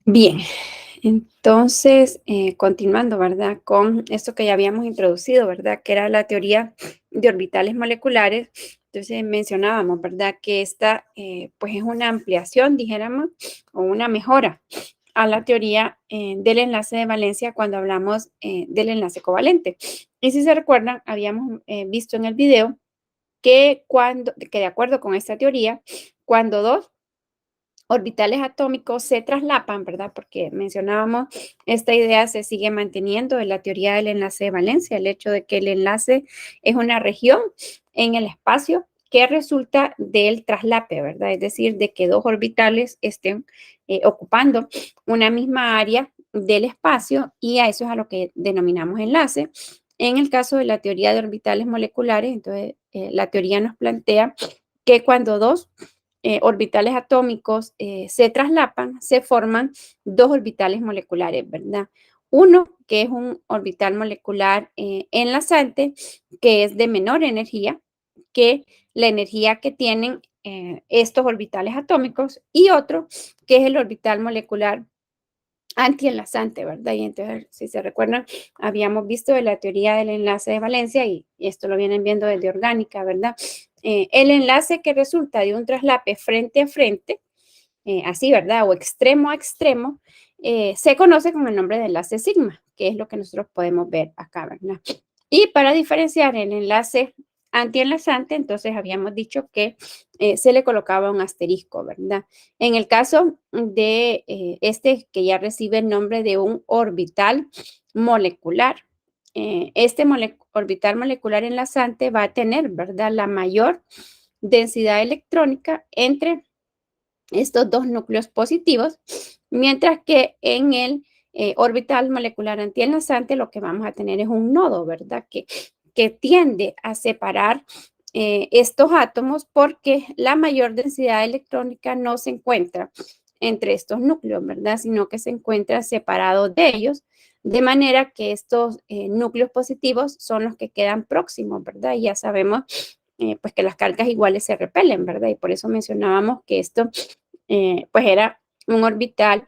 Bien, entonces, continuando, ¿verdad? Con esto que ya habíamos introducido, ¿verdad? Que era la teoría de orbitales moleculares. Entonces mencionábamos, ¿verdad? Que esta, pues es una ampliación, dijéramos, o una mejora a la teoría del enlace de valencia cuando hablamos del enlace covalente. Y si se recuerdan, habíamos visto en el video que de acuerdo con esta teoría, cuando dos orbitales atómicos se traslapan, ¿verdad? Porque mencionábamos, esta idea se sigue manteniendo en la teoría del enlace de valencia, el hecho de que el enlace es una región en el espacio que resulta del traslape, ¿verdad? Es decir, de que dos orbitales estén ocupando una misma área del espacio y a eso es a lo que denominamos enlace. En el caso de la teoría de orbitales moleculares, entonces la teoría nos plantea que cuando dos orbitales atómicos se traslapan, se forman dos orbitales moleculares, ¿verdad? Uno, que es un orbital molecular enlazante, que es de menor energía que la energía que tienen estos orbitales atómicos, y otro, que es el orbital molecular antienlazante, ¿verdad? Y entonces, si se recuerdan, habíamos visto de la teoría del enlace de valencia y esto lo vienen viendo desde orgánica, ¿verdad? El enlace que resulta de un traslape frente a frente, así, ¿verdad? O extremo a extremo, se conoce con el nombre de enlace sigma, que es lo que nosotros podemos ver acá, ¿verdad? Y para diferenciar el enlace antienlazante, entonces habíamos dicho que se le colocaba un asterisco, ¿verdad? En el caso de este que ya recibe el nombre de un orbital molecular, orbital molecular enlazante va a tener, ¿verdad? La mayor densidad electrónica entre estos dos núcleos positivos, mientras que en el orbital molecular antienlazante lo que vamos a tener es un nodo, ¿verdad? Que tiende a separar estos átomos porque la mayor densidad electrónica no se encuentra entre estos núcleos, ¿verdad? Sino que se encuentra separado de ellos, de manera que estos núcleos positivos son los que quedan próximos, ¿verdad? Y ya sabemos pues que las cargas iguales se repelen, ¿verdad? Y por eso mencionábamos que esto pues era un orbital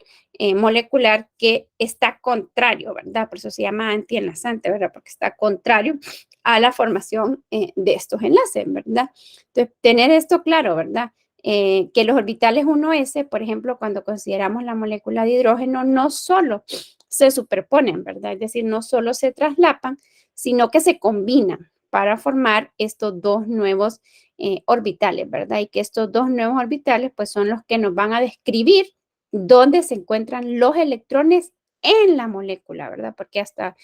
molecular que está contrario, ¿verdad? Por eso se llama antienlazante, ¿verdad? Porque está contrario a la formación de estos enlaces, ¿verdad? Entonces, tener esto claro, ¿verdad? Que los orbitales 1s, por ejemplo, cuando consideramos la molécula de hidrógeno, no solo se superponen, ¿verdad? Es decir, no solo se traslapan, sino que se combinan para formar estos dos nuevos orbitales, ¿verdad? Y que estos dos nuevos orbitales pues son los que nos van a describir dónde se encuentran los electrones en la molécula, ¿verdad? Porque hasta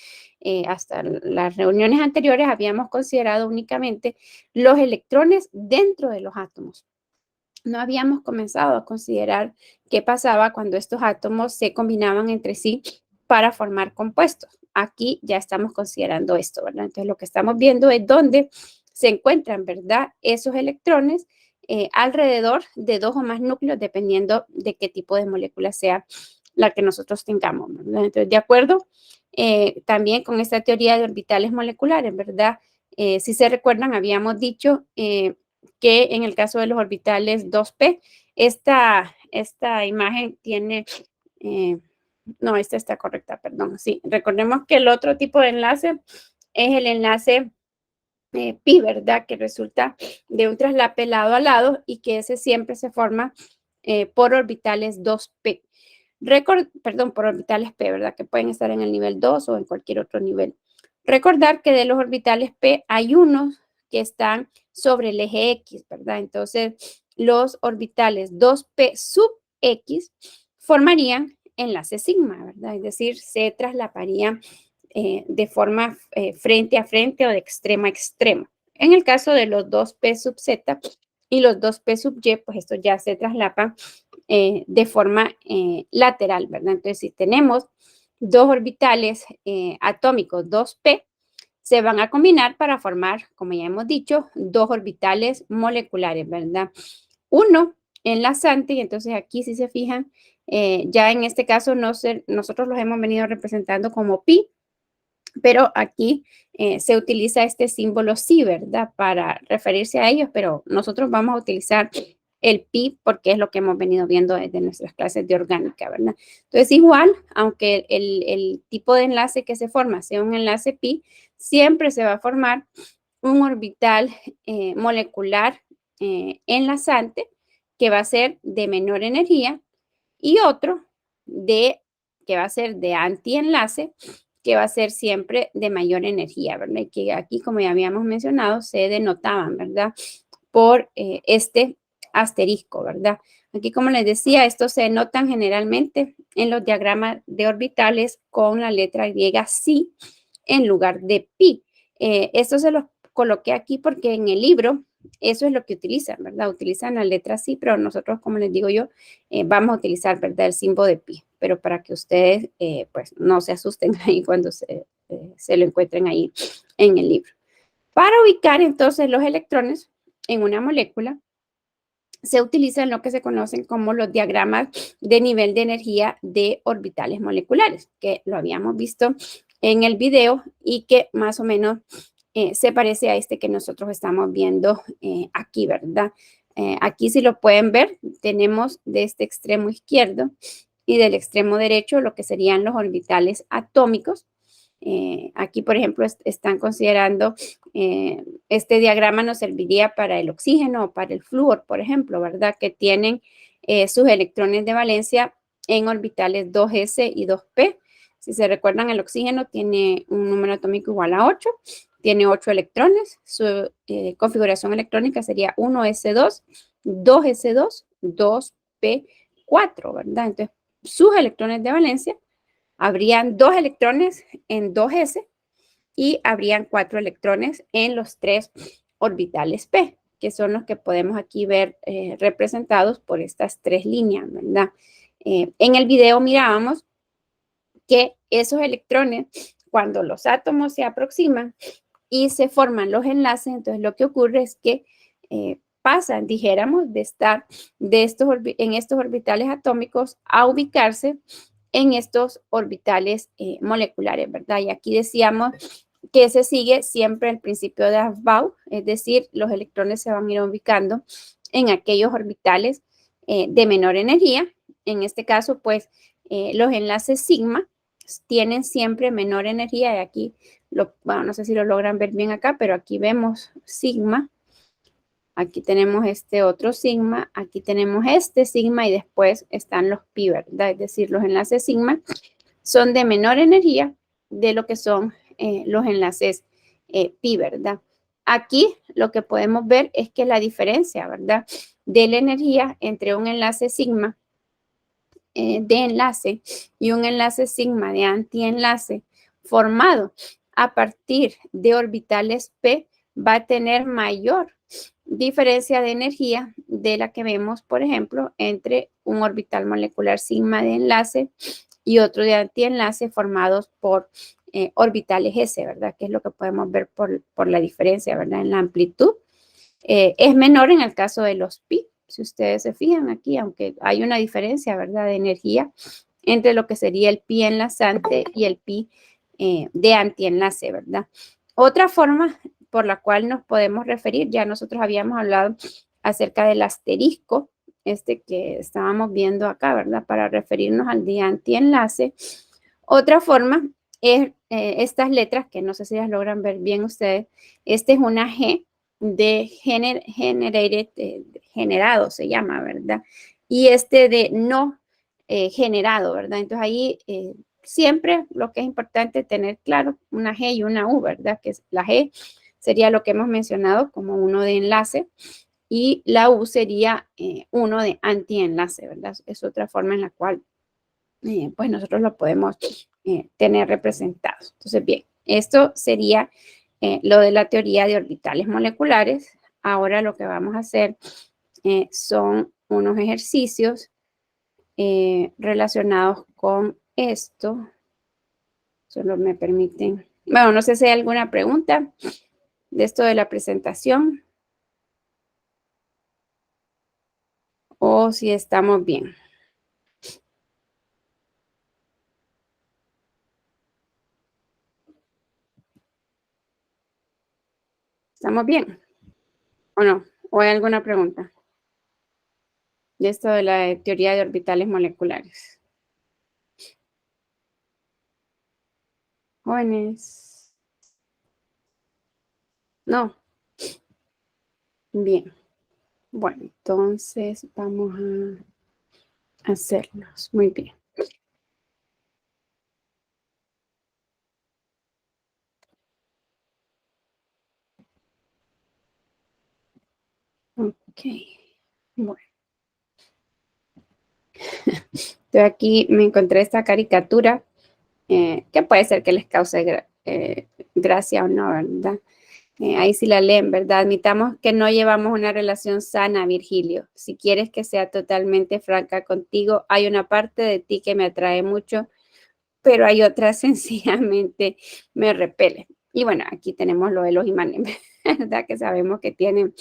las reuniones anteriores habíamos considerado únicamente los electrones dentro de los átomos. No habíamos comenzado a considerar qué pasaba cuando estos átomos se combinaban entre sí para formar compuestos. Aquí ya estamos considerando esto, ¿verdad? Entonces lo que estamos viendo es dónde se encuentran, ¿verdad? Esos electrones alrededor de dos o más núcleos, dependiendo de qué tipo de molécula sea la que nosotros tengamos, ¿verdad? Entonces, de acuerdo también con esta teoría de orbitales moleculares, ¿verdad? Si se recuerdan, habíamos dicho que en el caso de los orbitales 2p, esta imagen tiene, eh, no, esta está correcta, perdón, sí. Recordemos que el otro tipo de enlace es el enlace pi, ¿verdad? Que resulta de un traslape lado a lado y que ese siempre se forma por orbitales 2p. Perdón, por orbitales p, ¿verdad? Que pueden estar en el nivel 2 o en cualquier otro nivel. Recordar que de los orbitales p hay unos que están sobre el eje X, ¿verdad? Entonces, los orbitales 2p sub X formarían enlace sigma, ¿verdad? Es decir, se traslaparían de forma frente a frente o de extremo a extremo. En el caso de los 2p sub z y los 2p sub y, pues estos ya se traslapan de forma lateral, ¿verdad? Entonces, si tenemos dos orbitales atómicos 2p, se van a combinar para formar, como ya hemos dicho, dos orbitales moleculares, ¿verdad? Uno enlazante, y entonces aquí si se fijan, ya en este caso nosotros los hemos venido representando como pi, pero aquí se utiliza este símbolo sí, ¿verdad? Para referirse a ellos, pero nosotros vamos a utilizar el pi, porque es lo que hemos venido viendo desde nuestras clases de orgánica, ¿verdad? Entonces, igual, aunque el tipo de enlace que se forma sea un enlace pi, siempre se va a formar un orbital molecular enlazante que va a ser de menor energía y otro que va a ser de antienlace, que va a ser siempre de mayor energía, ¿verdad? Y que aquí, como ya habíamos mencionado, se denotaban, ¿verdad? Por este asterisco, ¿verdad? Aquí, como les decía, estos se denotan generalmente en los diagramas de orbitales con la letra griega psi en lugar de pi. Esto se los coloqué aquí porque en el libro eso es lo que utilizan, ¿verdad? Utilizan la letra psi, pero nosotros, como les digo yo, vamos a utilizar, ¿verdad? El símbolo de pi, pero para que ustedes, pues, no se asusten ahí cuando se lo encuentren ahí en el libro. Para ubicar entonces los electrones en una molécula, se utilizan lo que se conocen como los diagramas de nivel de energía de orbitales moleculares, que lo habíamos visto en el video y que más o menos se parece a este que nosotros estamos viendo aquí, ¿verdad? Aquí, si lo pueden ver, tenemos de este extremo izquierdo y del extremo derecho lo que serían los orbitales atómicos. Aquí, por ejemplo, están considerando, este diagrama nos serviría para el oxígeno o para el flúor, por ejemplo, ¿verdad? Que tienen sus electrones de valencia en orbitales 2s y 2p. Si se recuerdan, el oxígeno tiene un número atómico igual a 8, tiene 8 electrones, su configuración electrónica sería 1s2, 2s2, 2p4, ¿verdad? Entonces, sus electrones de valencia habrían 2 electrones en 2s y habrían 4 electrones en los 3 orbitales p, que son los que podemos aquí ver representados por estas 3 líneas, ¿verdad? En el video mirábamos que esos electrones, cuando los átomos se aproximan y se forman los enlaces, entonces lo que ocurre es que pasan, dijéramos, de estar en estos orbitales atómicos a ubicarse en estos orbitales moleculares, ¿verdad? Y aquí decíamos que se sigue siempre el principio de Aufbau, es decir, los electrones se van a ir ubicando en aquellos orbitales de menor energía. En este caso, pues, los enlaces sigma tienen siempre menor energía y aquí, bueno, no sé si lo logran ver bien acá, pero aquí vemos sigma. Aquí tenemos este otro sigma, aquí tenemos este sigma y después están los pi, ¿verdad? Es decir, los enlaces sigma son de menor energía de lo que son los enlaces pi, ¿verdad? Aquí lo que podemos ver es que la diferencia, ¿verdad? De la energía entre un enlace sigma de enlace y un enlace sigma de antienlace formado a partir de orbitales p va a tener mayor diferencia de energía de la que vemos, por ejemplo, entre un orbital molecular sigma de enlace y otro de antienlace formados por orbitales S, ¿verdad? Que es lo que podemos ver por la diferencia, ¿verdad? En la amplitud. Es menor en el caso de los pi, si ustedes se fijan aquí, aunque hay una diferencia, ¿verdad? De energía entre lo que sería el pi enlazante y el pi de antienlace, ¿verdad? Otra forma por la cual nos podemos referir, ya nosotros habíamos hablado acerca del asterisco, este que estábamos viendo acá, ¿verdad? Para referirnos al de antienlace. Otra forma es estas letras, que no sé si las logran ver bien ustedes. Este es una G de generated, generado se llama, ¿verdad? Y este de no generado, ¿verdad? Entonces ahí siempre lo que es importante es tener claro una G y una U, ¿verdad? Que la G sería lo que hemos mencionado como uno de enlace y la U sería uno de antienlace, ¿verdad? Es otra forma en la cual pues nosotros lo podemos tener representados. Entonces, bien, esto sería lo de la teoría de orbitales moleculares. Ahora lo que vamos a hacer son unos ejercicios relacionados con esto. Solo me permiten. Bueno, no sé si hay alguna pregunta de esto de la presentación o si estamos bien. ¿Estamos bien o no? ¿O hay alguna pregunta? de esto de la teoría de orbitales moleculares? Jóvenes. No. Bien. Bueno, entonces vamos a hacerlos. Muy bien. Ok. Bueno. Entonces aquí me encontré esta caricatura que puede ser que les cause gracia o no, ¿verdad? Ahí sí la leen, ¿verdad? Admitamos que no llevamos una relación sana, Virgilio. Si quieres que sea totalmente franca contigo, hay una parte de ti que me atrae mucho, pero hay otra sencillamente me repele. Y bueno, aquí tenemos lo de los imanes, ¿verdad? Que sabemos que tienen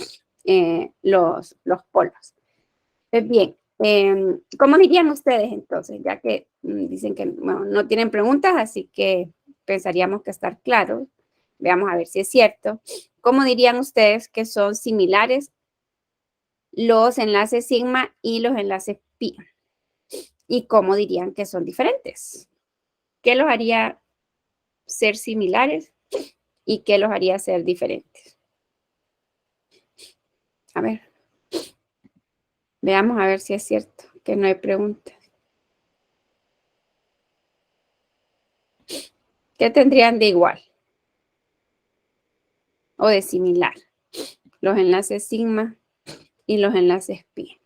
los polos. Pues bien, ¿cómo dirían ustedes entonces? Ya que dicen que bueno, no tienen preguntas, así que pensaríamos que estar claros. Veamos a ver si es cierto. ¿Cómo dirían ustedes que son similares los enlaces sigma y los enlaces pi? ¿Y cómo dirían que son diferentes? ¿Qué los haría ser similares y qué los haría ser diferentes? A ver, veamos a ver si es cierto que no hay preguntas. ¿Qué tendrían de igual o de similar? Los enlaces sigma y los enlaces pi.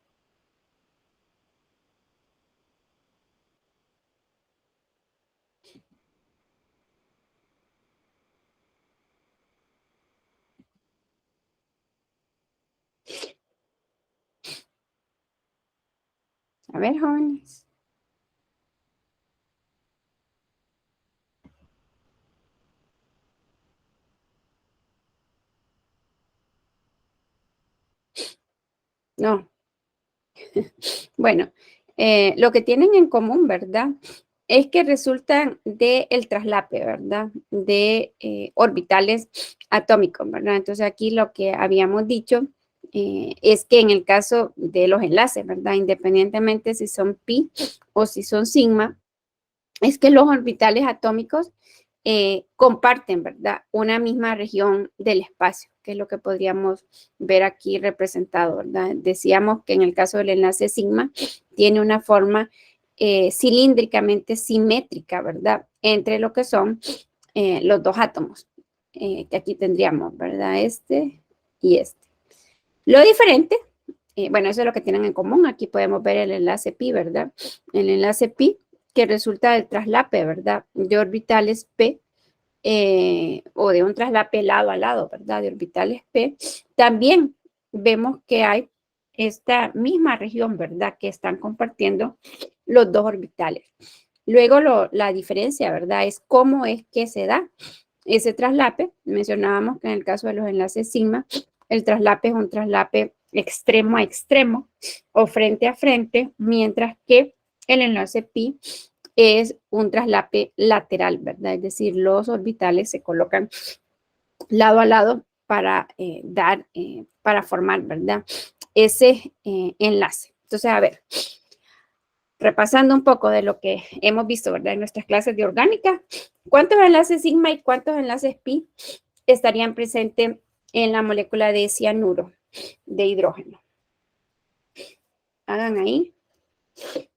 A ver, jóvenes. No. Bueno, lo que tienen en común, ¿verdad? Es que resultan del traslape, ¿verdad? De orbitales atómicos, ¿verdad? Entonces aquí lo que habíamos dicho es que en el caso de los enlaces, ¿verdad? Independientemente si son pi o si son sigma, es que los orbitales atómicos comparten, ¿verdad? Una misma región del espacio, que es lo que podríamos ver aquí representado, ¿verdad? Decíamos que en el caso del enlace sigma tiene una forma cilíndricamente simétrica, ¿verdad? Entre lo que son los dos átomos, que aquí tendríamos, ¿verdad? Este y este. Lo diferente, bueno, eso es lo que tienen en común. Aquí podemos ver el enlace pi, ¿verdad? El enlace pi que resulta del traslape, ¿verdad? De orbitales p o de un traslape lado a lado, ¿verdad? De orbitales p. También vemos que hay esta misma región, ¿verdad? Que están compartiendo los dos orbitales. Luego la diferencia, ¿verdad? Es cómo es que se da ese traslape. Mencionábamos que en el caso de los enlaces sigma, el traslape es un traslape extremo a extremo o frente a frente, mientras que el enlace pi es un traslape lateral, ¿verdad? Es decir, los orbitales se colocan lado a lado para para formar, ¿verdad? Ese enlace. Entonces, a ver, repasando un poco de lo que hemos visto, ¿verdad? En nuestras clases de orgánica, ¿cuántos enlaces sigma y cuántos enlaces pi estarían presentes en la molécula de cianuro de hidrógeno? Hagan ahí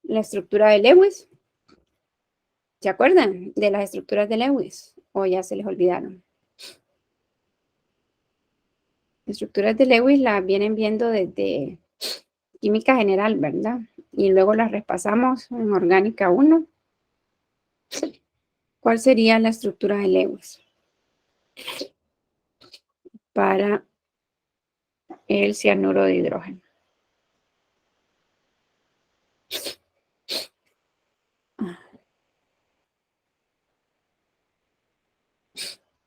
la estructura de Lewis. ¿Se acuerdan de las estructuras de Lewis? ¿O ya se les olvidaron? Estructuras de Lewis las vienen viendo desde química general, ¿verdad? Y luego las repasamos en orgánica 1. ¿Cuál sería la estructura de Lewis para el cianuro de hidrógeno?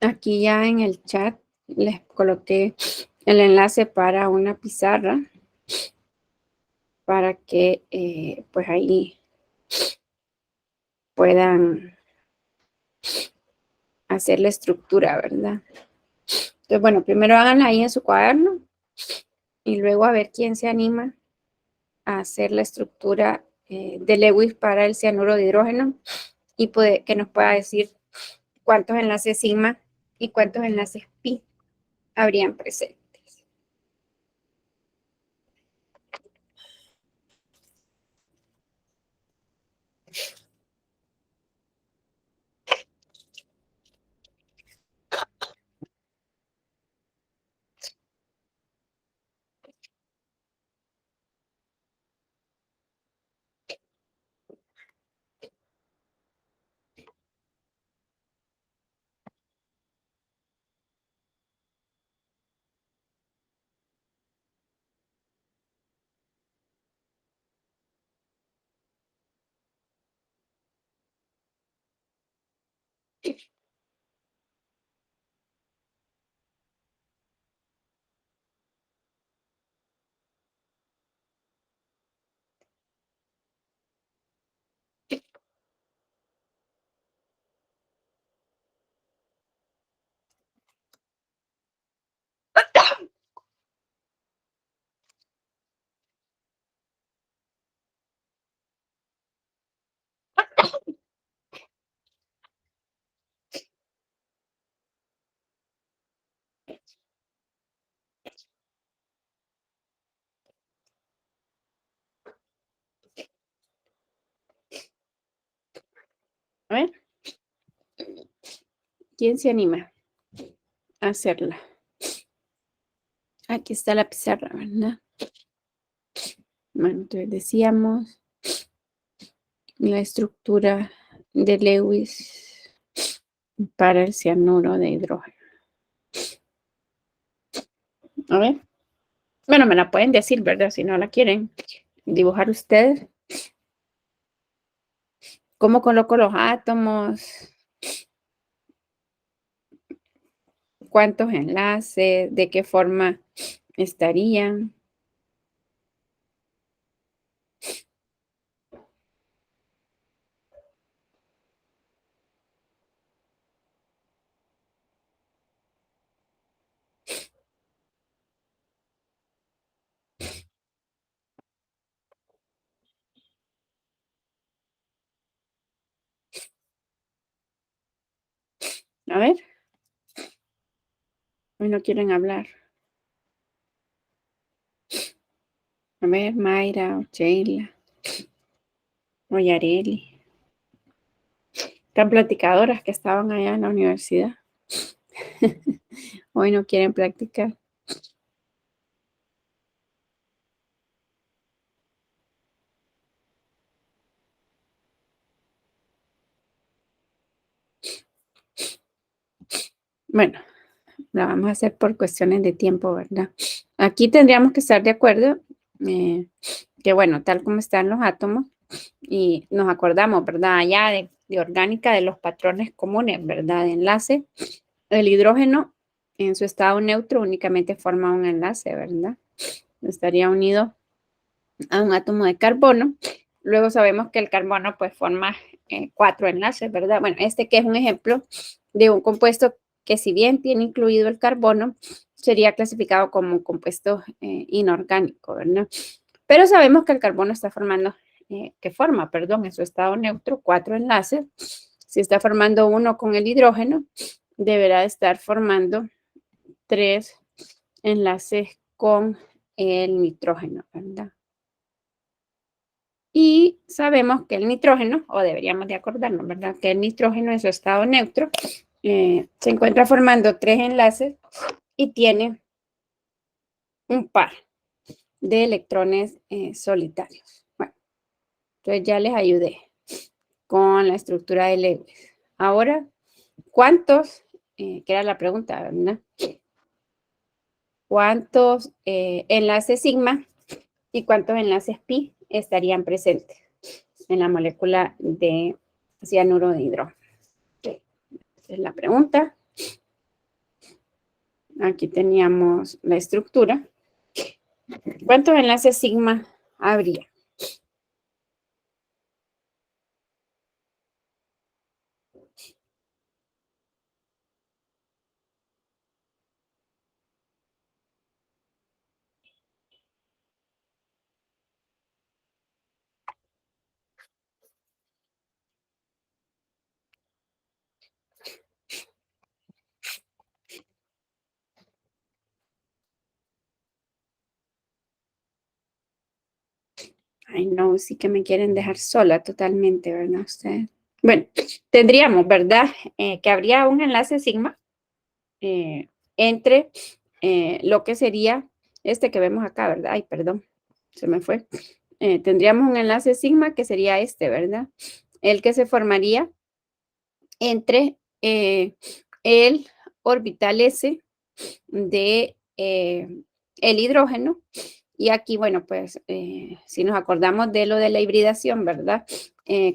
Aquí ya en el chat les coloqué el enlace para una pizarra para que pues ahí puedan hacer la estructura, ¿verdad? Entonces, bueno, primero háganla ahí en su cuaderno y luego a ver quién se anima a hacer la estructura de Lewis para el cianuro de hidrógeno y que nos pueda decir cuántos enlaces sigma y cuántos enlaces pi habrían presentes. A ver, ¿quién se anima a hacerla? Aquí está la pizarra, ¿verdad? Bueno, entonces decíamos la estructura de Lewis para el cianuro de hidrógeno. A ver. Bueno, me la pueden decir, ¿verdad? Si no la quieren dibujar ustedes. ¿Cómo coloco los átomos? ¿Cuántos enlaces? ¿De qué forma estarían? A ver, hoy no quieren hablar. A ver, Mayra o Sheila o Yareli. Tan platicadoras que estaban allá en la universidad. Hoy no quieren practicar. Bueno, la vamos a hacer por cuestiones de tiempo, ¿verdad? Aquí tendríamos que estar de acuerdo que, bueno, tal como están los átomos, y nos acordamos, ¿verdad? Allá de orgánica de los patrones comunes, ¿verdad? De enlace. El hidrógeno en su estado neutro únicamente forma un enlace, ¿verdad? Estaría unido a un átomo de carbono. Luego sabemos que el carbono pues forma 4 enlaces, ¿verdad? Bueno, este que es un ejemplo de un compuesto que si bien tiene incluido el carbono, sería clasificado como un compuesto inorgánico, ¿verdad? Pero sabemos que el carbono está formando, que forma, perdón, en su estado neutro 4 enlaces. Si está formando uno con el hidrógeno, deberá estar formando 3 enlaces con el nitrógeno, ¿verdad? Y sabemos que el nitrógeno, o deberíamos de acordarnos, ¿verdad? Que el nitrógeno en su estado neutro se encuentra formando 3 enlaces y tiene un par de electrones solitarios. Bueno, entonces ya les ayudé con la estructura de Lewis. Ahora, ¿cuántos, que era la pregunta, ¿verdad? ¿Cuántos enlaces sigma y cuántos enlaces pi estarían presentes en la molécula de cianuro de hidrógeno? Esa es la pregunta. Aquí teníamos la estructura. ¿Cuántos enlaces sigma habría? Ay, no, sí que me quieren dejar sola totalmente, ¿verdad? Ustedes. Bueno, tendríamos, ¿verdad? Que habría un enlace sigma entre lo que sería este que vemos acá, ¿verdad? Ay, perdón, se me fue. Tendríamos un enlace sigma que sería este, ¿verdad? El que se formaría entre el orbital S de el hidrógeno. Y aquí, bueno, pues si nos acordamos de lo de la hibridación, ¿verdad?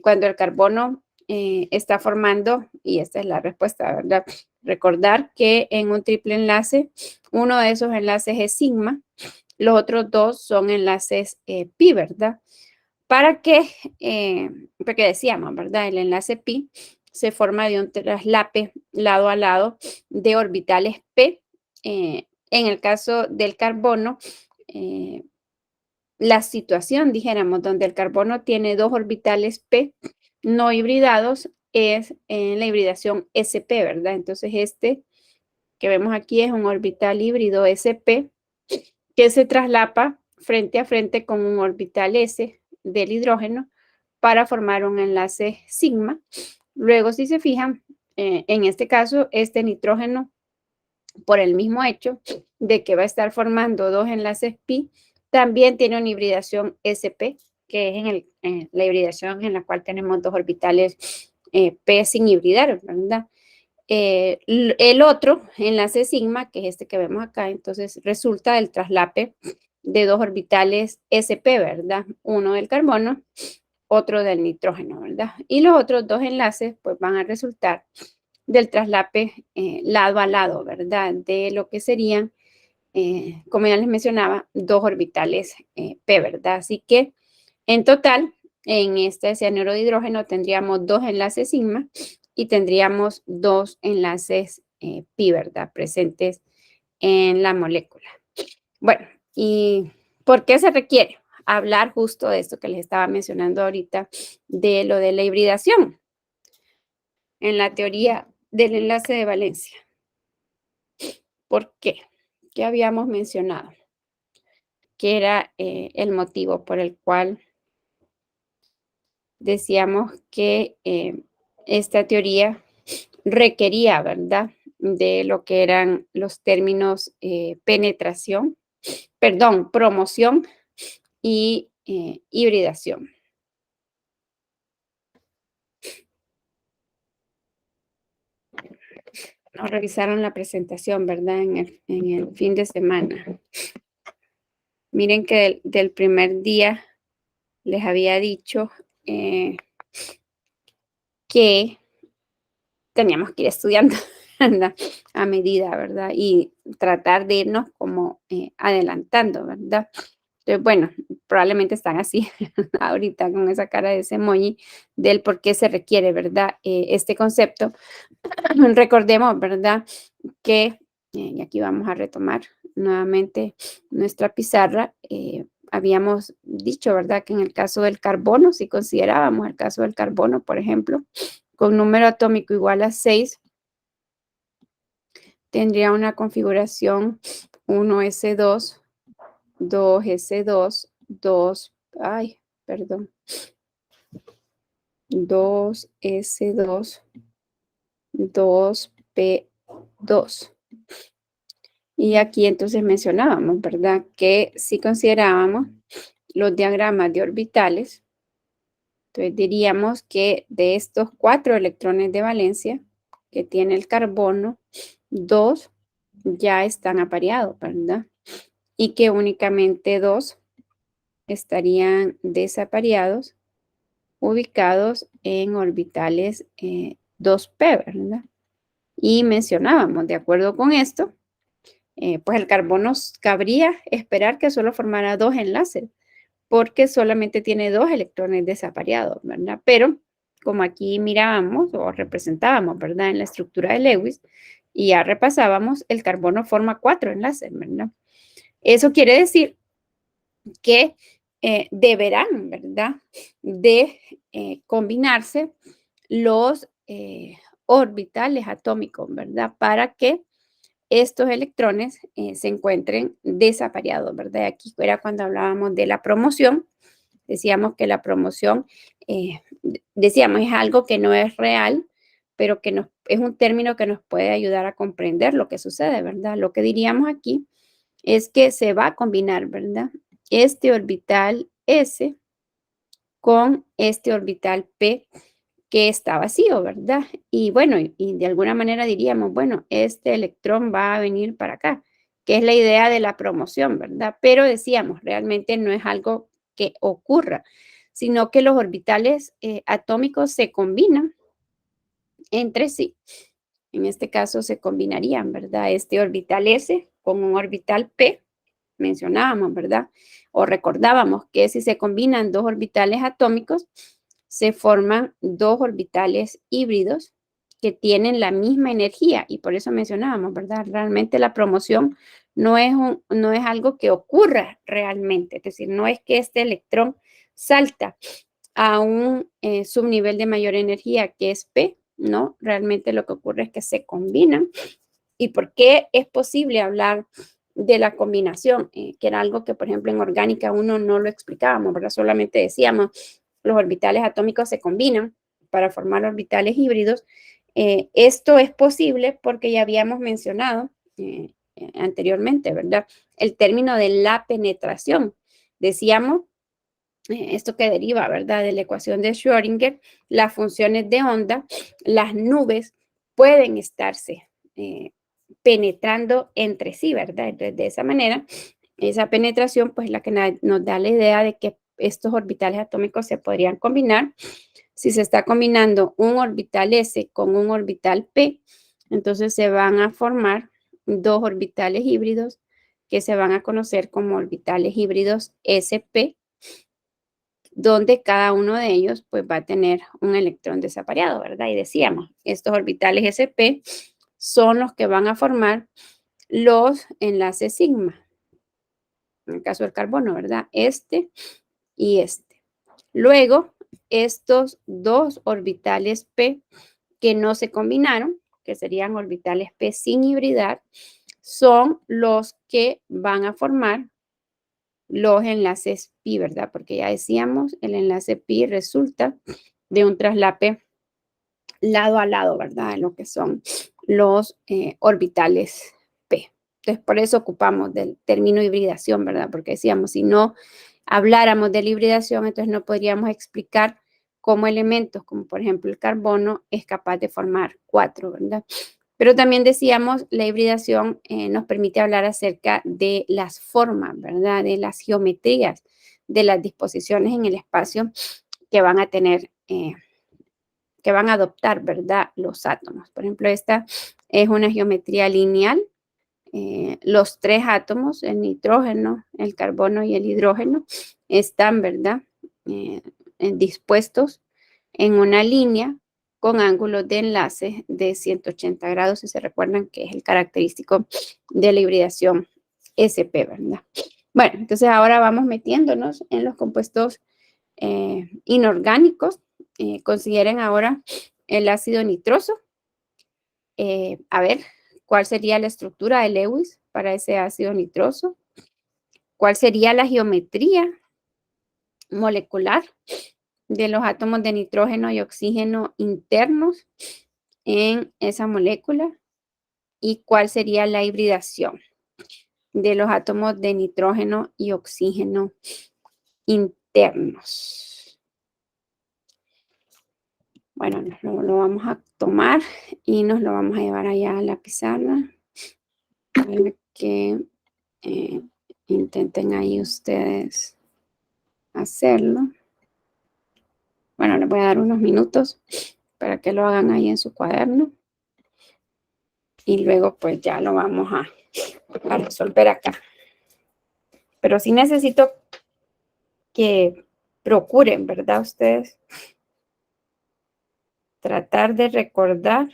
Cuando el carbono está formando, y esta es la respuesta, ¿verdad? Recordar que en un triple enlace, uno de esos enlaces es sigma, los otros dos son enlaces pi, ¿verdad? Para que, porque decíamos, ¿verdad? El enlace pi se forma de un traslape lado a lado de orbitales p. En el caso del carbono, la situación, dijéramos, donde el carbono tiene dos orbitales p no hibridados es en la hibridación sp, ¿verdad? Entonces este que vemos aquí es un orbital híbrido sp que se traslapa frente a frente con un orbital s del hidrógeno para formar un enlace sigma. Luego, si se fijan, en este caso, este nitrógeno, por el mismo hecho de que va a estar formando dos enlaces pi, también tiene una hibridación sp, que es la hibridación en la cual tenemos dos orbitales p sin hibridar, ¿verdad? El otro enlace sigma, que es este que vemos acá, entonces resulta del traslape de dos orbitales sp, ¿verdad? Uno del carbono, otro del nitrógeno, ¿verdad? Y los otros dos enlaces pues van a resultar del traslape lado a lado, ¿verdad? De lo que serían, como ya les mencionaba, dos orbitales p, ¿verdad? Así que en total, en este cianuro de hidrógeno tendríamos dos enlaces sigma y tendríamos dos enlaces pi, ¿verdad? Presentes en la molécula. Bueno, ¿y por qué se requiere hablar justo de esto que les estaba mencionando ahorita, de lo de la hibridación en la teoría del enlace de valencia? ¿Por qué? ¿Qué habíamos mencionado? Que era el motivo por el cual decíamos que esta teoría requería, ¿verdad? De lo que eran los términos penetración, perdón, promoción y hibridación. No revisaron la presentación, ¿verdad? En el fin de semana. Miren que del primer día les había dicho que teníamos que ir estudiando, ¿verdad? A medida, ¿verdad? Y tratar de irnos como adelantando, ¿verdad? Entonces, bueno, probablemente están así ahorita con esa cara de ese emoji del por qué se requiere, ¿verdad? Este concepto. Recordemos, ¿verdad? Que, y aquí vamos a retomar nuevamente nuestra pizarra. Habíamos dicho, ¿verdad? Que en el caso del carbono, si considerábamos el caso del carbono, por ejemplo, con número atómico igual a 6, tendría una configuración 1s2, 2s2, 2, ay, perdón, 2s2, 2p2. Y aquí entonces mencionábamos, ¿verdad? Que si considerábamos los diagramas de orbitales, entonces diríamos que de estos 4 electrones de valencia que tiene el carbono, 2 ya están apareados, ¿verdad? Y que únicamente 2 estarían desapareados, ubicados en orbitales 2p, ¿verdad? Y mencionábamos, de acuerdo con esto, pues el carbono cabría esperar que solo formara 2 enlaces, porque solamente tiene 2 electrones desapareados, ¿verdad? Pero como aquí mirábamos o representábamos, ¿verdad? En la estructura de Lewis, y ya repasábamos, el carbono forma 4 enlaces, ¿verdad? Eso quiere decir que deberán, ¿verdad? De combinarse los orbitales atómicos, ¿verdad? Para que estos electrones se encuentren desapareados, ¿verdad? Aquí era cuando hablábamos de la promoción, Decíamos que la promoción, decíamos, es algo que no es real, pero que es un término que nos puede ayudar a comprender lo que sucede, ¿verdad? Lo que diríamos aquí es que se va a combinar, ¿verdad? Este orbital S con este orbital P que está vacío, ¿verdad? Y bueno, y de alguna manera diríamos, bueno, este electrón va a venir para acá, que es la idea de la promoción, ¿verdad? Pero decíamos, realmente no es algo que ocurra, sino que los orbitales atómicos se combinan entre sí. En este caso se combinarían, ¿verdad? Este orbital S con un orbital P, mencionábamos, ¿verdad? O recordábamos que si se combinan dos orbitales atómicos, se forman dos orbitales híbridos que tienen la misma energía y por eso mencionábamos, ¿verdad? Realmente la promoción no es algo que ocurra realmente, es decir, no es que este electrón salta a un subnivel de mayor energía que es P, ¿no? Realmente lo que ocurre es que se combinan. ¿Y por qué es posible hablar de la combinación? Que era algo que, por ejemplo, en orgánica uno no lo explicábamos, ¿verdad? Solamente decíamos, los orbitales atómicos se combinan para formar orbitales híbridos. Esto es posible porque ya habíamos mencionado anteriormente, ¿verdad? El término de la penetración. Decíamos esto que deriva, ¿verdad? De la ecuación de Schrödinger, las funciones de onda, las nubes pueden estarse penetrando entre sí, ¿verdad? Entonces, de esa manera, esa penetración, pues la que nos da la idea de que estos orbitales atómicos se podrían combinar. Si se está combinando un orbital S con un orbital P, entonces se van a formar dos orbitales híbridos que se van a conocer como orbitales híbridos SP, donde cada uno de ellos pues va a tener un electrón desapareado, ¿verdad? Y decíamos, estos orbitales sp son los que van a formar los enlaces sigma, en el caso del carbono, ¿verdad? Este y este. Luego, estos dos orbitales p que no se combinaron, que serían orbitales p sin hibridar, son los que van a formar los enlaces pi, ¿verdad? Porque ya decíamos, el enlace pi resulta de un traslape lado a lado, ¿verdad? En lo que son los orbitales p. Entonces, por eso ocupamos del término hibridación, ¿verdad? Porque decíamos, si no habláramos de la hibridación, entonces no podríamos explicar cómo elementos, como por ejemplo el carbono, es capaz de formar cuatro, ¿verdad? Pero también decíamos, la hibridación nos permite hablar acerca de las formas, ¿verdad? De las geometrías, de las disposiciones en el espacio que van a tener, que van a adoptar, ¿verdad? Los átomos. Por ejemplo, esta es una geometría lineal. Los tres átomos, el nitrógeno, el carbono y el hidrógeno, están, ¿verdad? Dispuestos en una línea con ángulos de enlace de 180 grados, si se recuerdan que es el característico de la hibridación SP, ¿verdad? Bueno, entonces ahora vamos metiéndonos en los compuestos inorgánicos. Consideren ahora el ácido nitroso. A ver, ¿cuál sería la estructura de Lewis para ese ácido nitroso? ¿Cuál sería la geometría molecular de los átomos de nitrógeno y oxígeno internos en esa molécula? ¿Y cuál sería la hibridación de los átomos de nitrógeno y oxígeno internos? Bueno, lo vamos a tomar y nos lo vamos a llevar allá a la pizarra para que eh, intenten ahí ustedes hacerlo. Bueno, les voy a dar unos minutos para que lo hagan ahí en su cuaderno y luego pues ya lo vamos a resolver acá. Pero sí necesito que procuren, ¿verdad? Ustedes tratar de recordar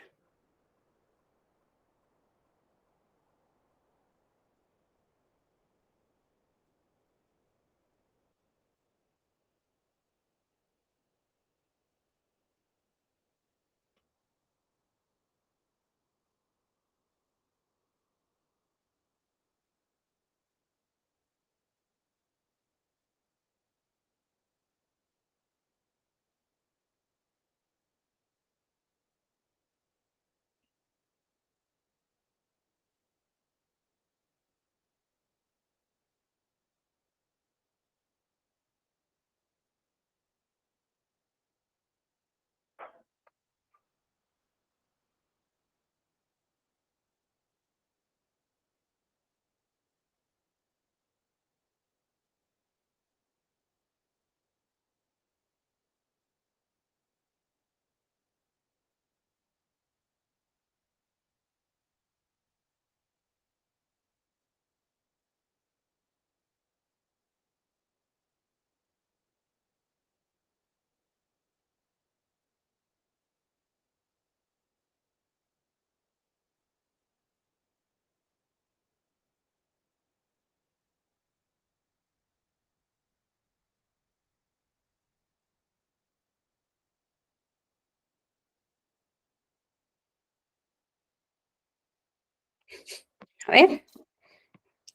A ver,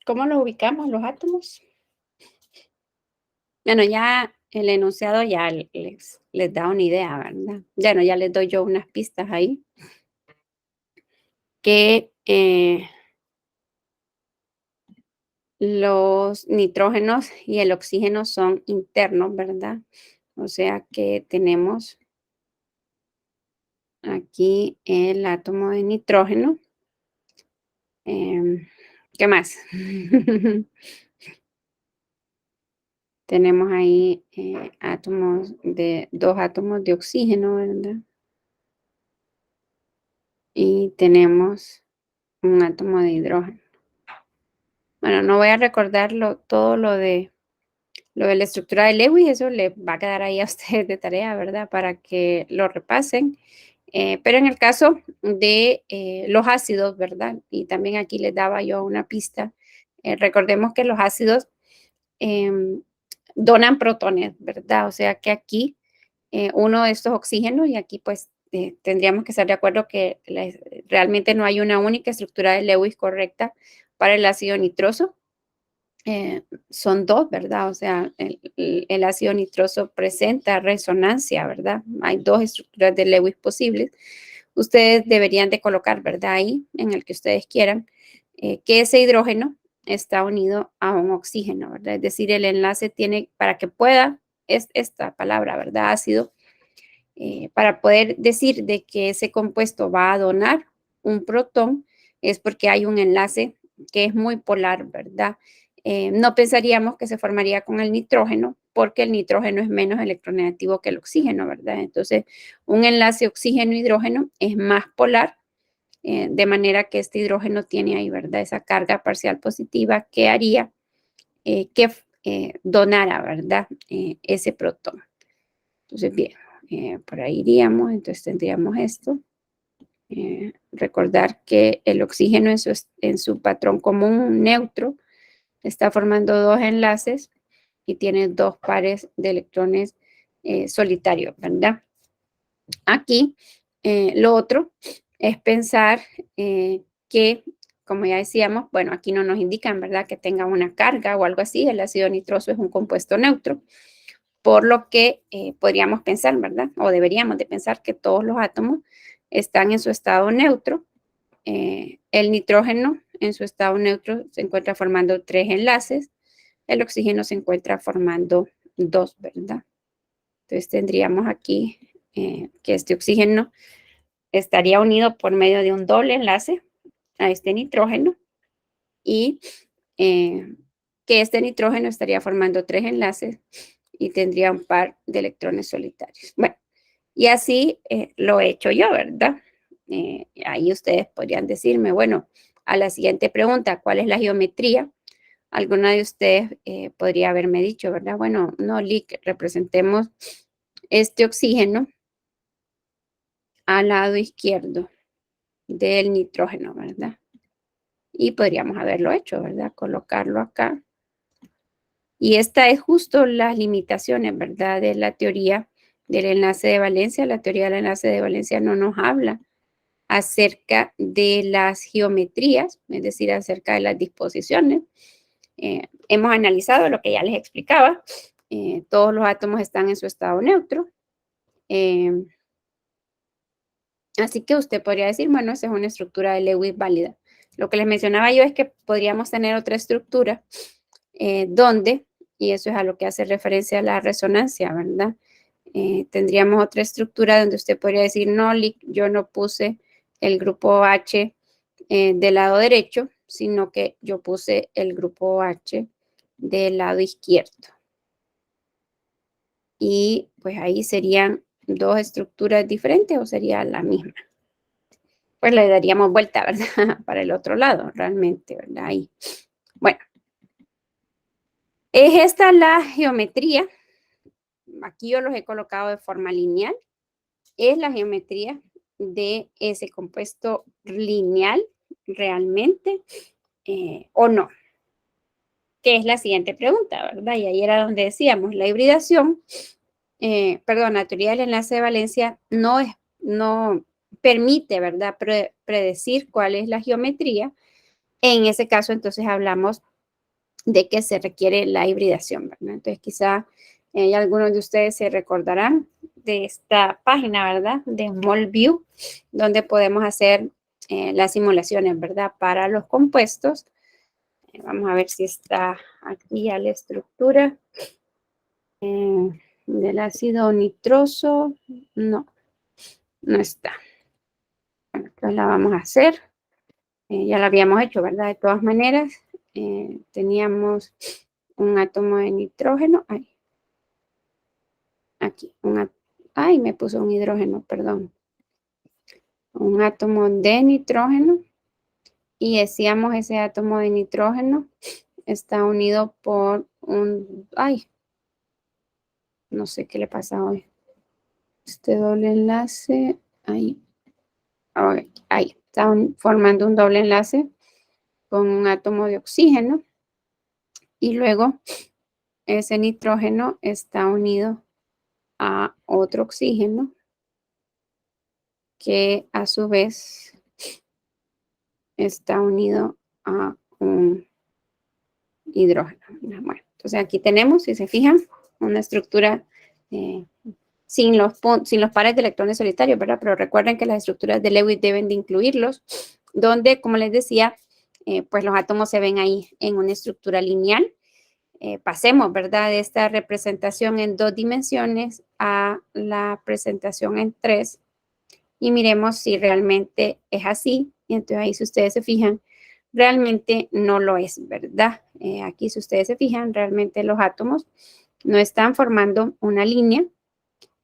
¿cómo los ubicamos los átomos? Bueno, ya el enunciado ya les da una idea, ¿verdad? Bueno, ya les doy yo unas pistas ahí que los nitrógenos y el oxígeno son internos, ¿verdad? O sea que tenemos aquí el átomo de nitrógeno. ¿Qué más? Tenemos ahí dos átomos de oxígeno, ¿verdad? Y tenemos un átomo de hidrógeno. Bueno, no voy a recordarlo todo lo de la estructura de Lewis, eso le va a quedar ahí a ustedes de tarea, ¿verdad? Para que lo repasen. Pero en el caso de los ácidos, ¿verdad? Y también aquí les daba yo una pista. Recordemos que los ácidos em, donan protones, ¿verdad? O sea que aquí uno de estos oxígenos, y aquí pues tendríamos que estar de acuerdo que realmente no hay una única estructura de Lewis correcta para el ácido nitroso. Son dos, ¿verdad? O sea, el ácido nitroso presenta resonancia, ¿verdad? Hay dos estructuras de Lewis posibles. Ustedes deberían de colocar, ¿verdad? Ahí, en el que ustedes quieran, que ese hidrógeno está unido a un oxígeno, ¿verdad? Es decir, el enlace tiene, para que pueda, es esta palabra, ¿verdad? Ácido, para poder decir de que ese compuesto va a donar un protón, es porque hay un enlace que es muy polar, ¿verdad? No pensaríamos que se formaría con el nitrógeno, porque el nitrógeno es menos electronegativo que el oxígeno, ¿verdad? Entonces, un enlace oxígeno-hidrógeno es más polar, de manera que este hidrógeno tiene ahí, ¿verdad? Esa carga parcial positiva que haría que donara, ¿verdad? Ese protón. Entonces, bien, por ahí iríamos, entonces tendríamos esto. Recordar que el oxígeno en su patrón común neutro está formando dos enlaces y tiene dos pares de electrones solitarios, ¿verdad? Aquí lo otro es pensar que, como ya decíamos, bueno, aquí no nos indican, ¿verdad?, que tenga una carga o algo así. El ácido nitroso es un compuesto neutro, por lo que podríamos pensar, ¿verdad? O deberíamos de pensar que todos los átomos están en su estado neutro. El nitrógeno en su estado neutro se encuentra formando tres enlaces. El oxígeno se encuentra formando dos, ¿verdad? Entonces tendríamos aquí que este oxígeno estaría unido por medio de un doble enlace a este nitrógeno y que este nitrógeno estaría formando tres enlaces y tendría un par de electrones solitarios. Bueno, y así lo he hecho yo, ¿verdad? Ahí ustedes podrían decirme, bueno, a la siguiente pregunta, ¿cuál es la geometría? Alguna de ustedes podría haberme dicho, ¿verdad? Bueno, no, Lick, representemos este oxígeno al lado izquierdo del nitrógeno, ¿verdad? Y podríamos haberlo hecho, ¿verdad? Colocarlo acá. Y esta es justo las limitaciones, ¿verdad? De la teoría del enlace de valencia. La teoría del enlace de valencia no nos habla acerca de las geometrías, es decir, acerca de las disposiciones. Hemos analizado lo que ya les explicaba. Todos los átomos están en su estado neutro. Así que usted podría decir, bueno, esa es una estructura de Lewis válida. Lo que les mencionaba yo es que podríamos tener otra estructura donde, y eso es a lo que hace referencia a la resonancia, ¿verdad? Tendríamos otra estructura donde usted podría decir, no, yo no puse el grupo H del lado derecho, sino que yo puse el grupo H del lado izquierdo. Y pues ahí serían dos estructuras diferentes o sería la misma. Pues le daríamos vuelta, ¿verdad? Para el otro lado, realmente, ¿verdad? Ahí. Bueno, es esta la geometría. Aquí yo los he colocado de forma lineal. Es la geometría de ese compuesto lineal realmente o no. Que es la siguiente pregunta, ¿verdad? Y ahí era donde decíamos, la hibridación, la teoría del enlace de valencia no permite, ¿verdad?, predecir cuál es la geometría. En ese caso, entonces, hablamos de que se requiere la hibridación, ¿verdad? Entonces, quizá algunos de ustedes se recordarán de esta página, ¿verdad? De MolView, donde podemos hacer las simulaciones, ¿verdad? Para los compuestos. Vamos a ver si está aquí ya la estructura del ácido nitroso. No, no está. Bueno, entonces la vamos a hacer. Ya la habíamos hecho, ¿verdad? De todas maneras, teníamos un átomo de nitrógeno. Aquí, me puso un hidrógeno, perdón. Un átomo de nitrógeno. Y decíamos ese átomo de nitrógeno está unido por no sé qué le pasa hoy. Este doble enlace, ahí está formando un doble enlace con un átomo de oxígeno. Y luego ese nitrógeno está unido a otro oxígeno que a su vez está unido a un hidrógeno. Bueno, entonces aquí tenemos, si se fijan, una estructura sin los pares de electrones solitarios, ¿verdad? Pero recuerden que las estructuras de Lewis deben de incluirlos, donde, como les decía, pues los átomos se ven ahí en una estructura lineal. Pasemos, ¿verdad?, de esta representación en 2 dimensiones a la presentación en 3 y miremos si realmente es así. Y entonces ahí, si ustedes se fijan, realmente no lo es, ¿verdad? Aquí, si ustedes se fijan, realmente los átomos no están formando una línea.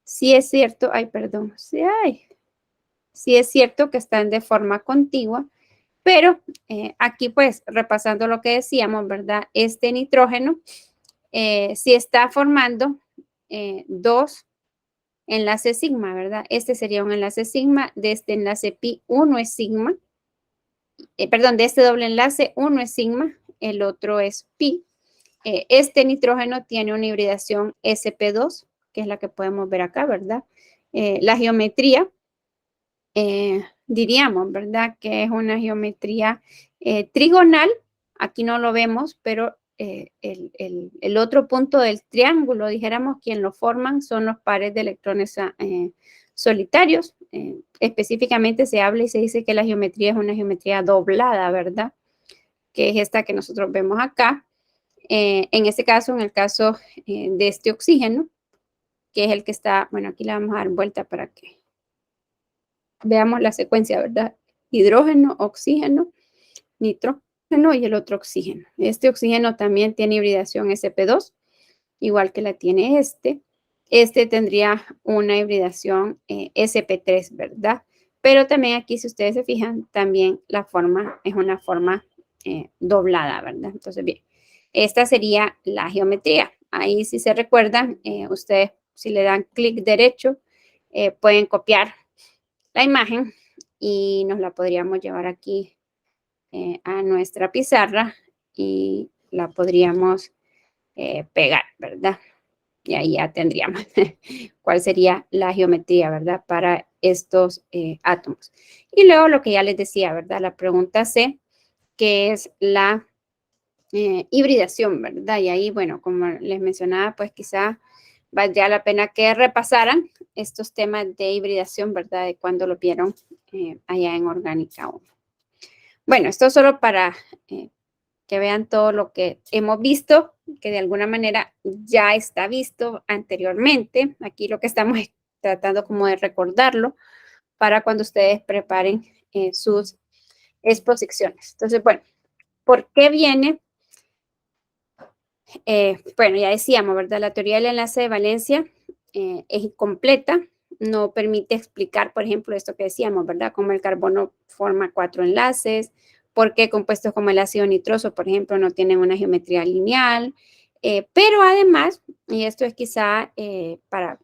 Sí es cierto, sí es cierto que están de forma contigua, pero aquí, pues, repasando lo que decíamos, ¿verdad? Este nitrógeno sí está formando 2 enlaces sigma, ¿verdad? Este sería un enlace sigma, de este enlace pi, uno es sigma, de este doble enlace, uno es sigma, el otro es pi. Este nitrógeno tiene una hibridación sp2, que es la que podemos ver acá, ¿verdad? La geometría, diríamos, ¿verdad?, que es una geometría trigonal. Aquí no lo vemos, pero el otro punto del triángulo, dijéramos, quien lo forman son los pares de electrones solitarios. Específicamente se habla y se dice que la geometría es una geometría doblada, ¿verdad?, que es esta que nosotros vemos acá. En este caso, en el caso de este oxígeno, que es el que está, bueno, aquí le vamos a dar vuelta para que veamos la secuencia, ¿verdad? Hidrógeno, oxígeno, nitrógeno y el otro oxígeno. Este oxígeno también tiene hibridación sp2, igual que la tiene este. Este tendría una hibridación sp3, ¿verdad? Pero también aquí, si ustedes se fijan, también la forma es una forma doblada, ¿verdad? Entonces, bien, esta sería la geometría. Ahí, si se recuerdan, ustedes, si le dan clic derecho, pueden copiar la imagen y nos la podríamos llevar aquí a nuestra pizarra y la podríamos pegar, ¿verdad? Y ahí ya tendríamos cuál sería la geometría, ¿verdad?, para estos átomos. Y luego lo que ya les decía, ¿verdad?, la pregunta C, que es la hibridación, ¿verdad? Y ahí, bueno, como les mencionaba, pues quizá valdría la pena que repasaran estos temas de hibridación, ¿verdad?, de cuando lo vieron allá en Orgánica 1. Bueno, esto solo para que vean todo lo que hemos visto, que de alguna manera ya está visto anteriormente. Aquí lo que estamos tratando como de recordarlo para cuando ustedes preparen sus exposiciones. Entonces, bueno, ¿por qué viene? Bueno, ya decíamos, ¿verdad? La teoría del enlace de valencia es incompleta, no permite explicar, por ejemplo, esto que decíamos, ¿verdad? Cómo el carbono forma 4 enlaces, por qué compuestos como el ácido nitroso, por ejemplo, no tienen una geometría lineal, pero además, y esto es quizá para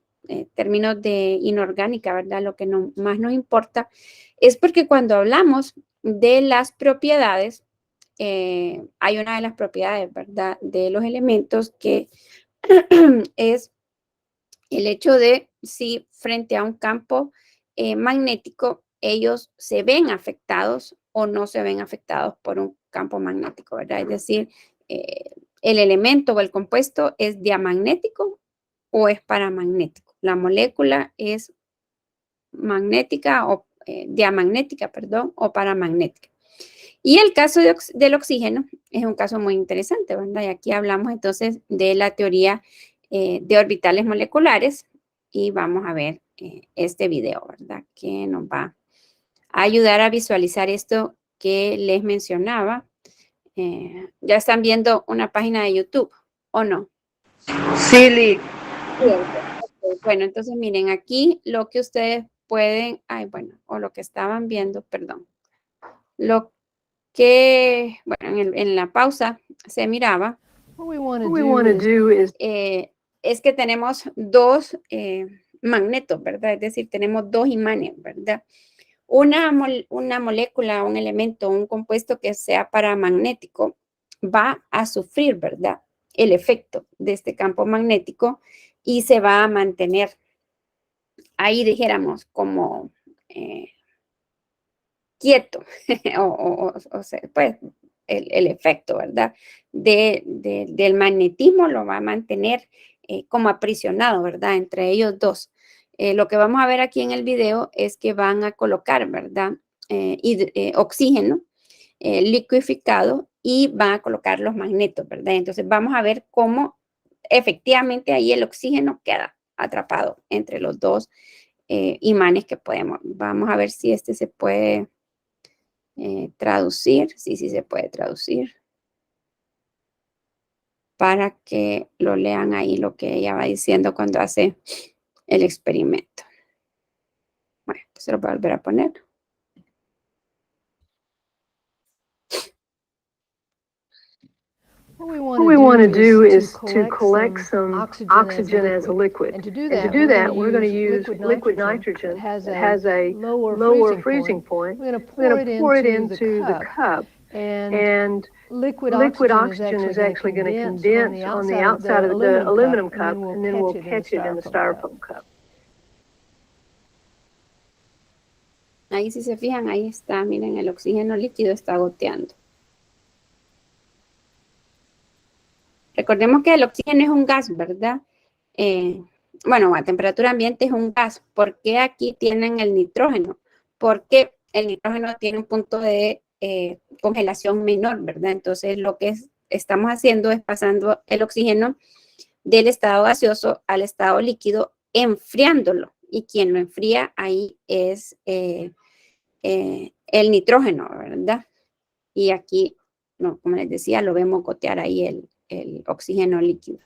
términos de inorgánica, ¿verdad? Lo que más nos importa es porque cuando hablamos de las propiedades, hay una de las propiedades, ¿verdad?, de los elementos que es el hecho de si frente a un campo magnético ellos se ven afectados o no se ven afectados por un campo magnético, ¿verdad? Es decir, el elemento o el compuesto es diamagnético o es paramagnético. La molécula es magnética o diamagnética, perdón, o paramagnética. Y el caso del oxígeno es un caso muy interesante, ¿verdad? Y aquí hablamos entonces de la teoría de orbitales moleculares y vamos a ver este video, ¿verdad? Que nos va a ayudar a visualizar esto que les mencionaba. ¿Ya están viendo una página de YouTube o no? Sí, Lick. Bueno, entonces miren, aquí lo que ustedes pueden, o lo que estaban viendo, perdón. Lo que, bueno, en la pausa se miraba, What we want to do is es que tenemos dos magnetos, ¿verdad? Es decir, tenemos dos imanes, ¿verdad? Una molécula, un elemento, un compuesto que sea paramagnético va a sufrir, ¿verdad? El efecto de este campo magnético y se va a mantener ahí, dijéramos, como quieto, o sea, pues el efecto, ¿verdad? Del magnetismo lo va a mantener como aprisionado, ¿verdad? Entre ellos dos. Lo que vamos a ver aquí en el video es que van a colocar, ¿verdad? Oxígeno liquificado y van a colocar los magnetos, ¿verdad? Entonces vamos a ver cómo efectivamente ahí el oxígeno queda atrapado entre los dos imanes que podemos. Vamos a ver si este se puede traducir. Sí, sí se puede traducir. Para que lo lean ahí lo que ella va diciendo cuando hace el experimento. Bueno, se lo voy a volver a poner. what we want to do is to collect some oxygen as a liquid. And to do that, we're going to use liquid nitrogen that has a lower freezing point. We're going to pour it into the cup. And liquid oxygen is actually going to condense on the outside of the aluminum cup, and then we'll catch it in the styrofoam cup. Ahí si se fijan, ahí está, miren, el oxígeno líquido está goteando. Recordemos que el oxígeno es un gas, ¿verdad? Bueno, a temperatura ambiente es un gas. ¿Por qué aquí tienen el nitrógeno? Porque el nitrógeno tiene un punto de congelación menor, ¿verdad? Entonces, lo que estamos haciendo es pasando el oxígeno del estado gaseoso al estado líquido, enfriándolo. Y quien lo enfría ahí es el nitrógeno, ¿verdad? Y aquí, no, como les decía, lo vemos gotear ahí el oxígeno líquido.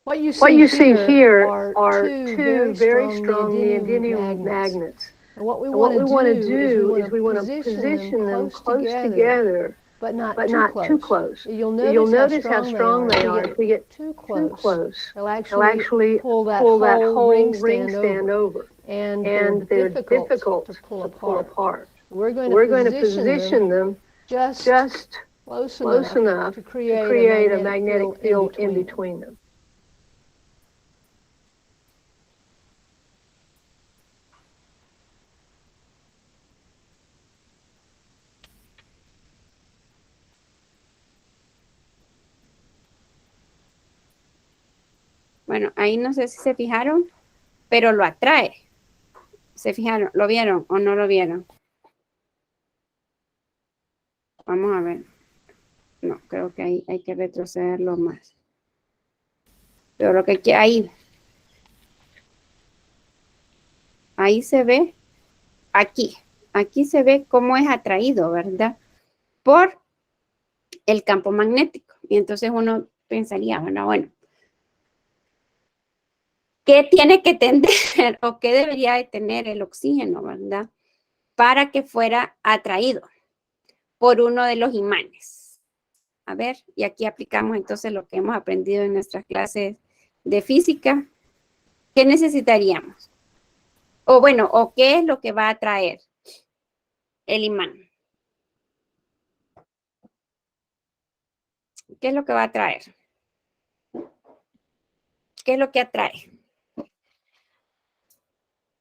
What you see here are two very strong neodymium magnets. And what we want to do is we want to position them close together, but not too close. You'll notice how strong they are. If we get too close, they'll actually pull that whole ring stand over. And they're difficult to pull apart. We're going to position them just close enough to create a magnetic field in between them. Bueno, ahí no sé si se fijaron, pero lo atrae. ¿Se fijaron? ¿Lo vieron o no lo vieron? Vamos a ver. No, creo que ahí hay que retrocederlo más. Pero lo que ahí se ve, aquí se ve cómo es atraído, ¿verdad? Por el campo magnético. Y entonces uno pensaría, bueno, ¿qué tiene que tener o qué debería de tener el oxígeno, verdad? Para que fuera atraído por uno de los imanes. A ver, y aquí aplicamos entonces lo que hemos aprendido en nuestras clases de física. ¿Qué necesitaríamos? O bueno, ¿o qué es lo que va a atraer el imán? ¿Qué es lo que va a atraer? ¿Qué es lo que atrae?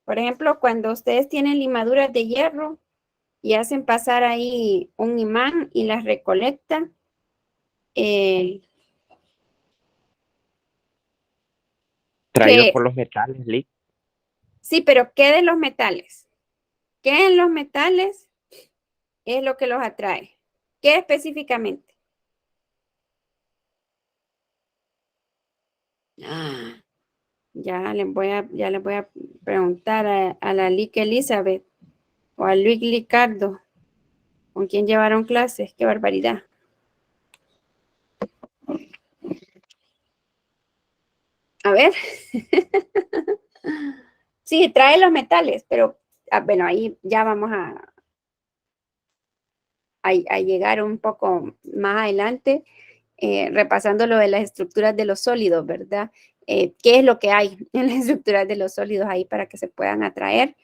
Por ejemplo, cuando ustedes tienen limaduras de hierro y hacen pasar ahí un imán y las recolectan, Traídos que por los metales, Lick. sí, pero ¿qué de los metales? ¿Qué en los metales es lo que los atrae? ¿Qué específicamente? Ya les voy a preguntar a la Lick Elizabeth o a Luis Licardo, con quien llevaron clases. ¡Qué barbaridad! A ver. Sí, trae los metales, pero bueno, ahí ya vamos a llegar un poco más adelante, repasando lo de las estructuras de los sólidos, ¿verdad? ¿Qué es lo que hay en las estructuras de los sólidos ahí para que se puedan atraer?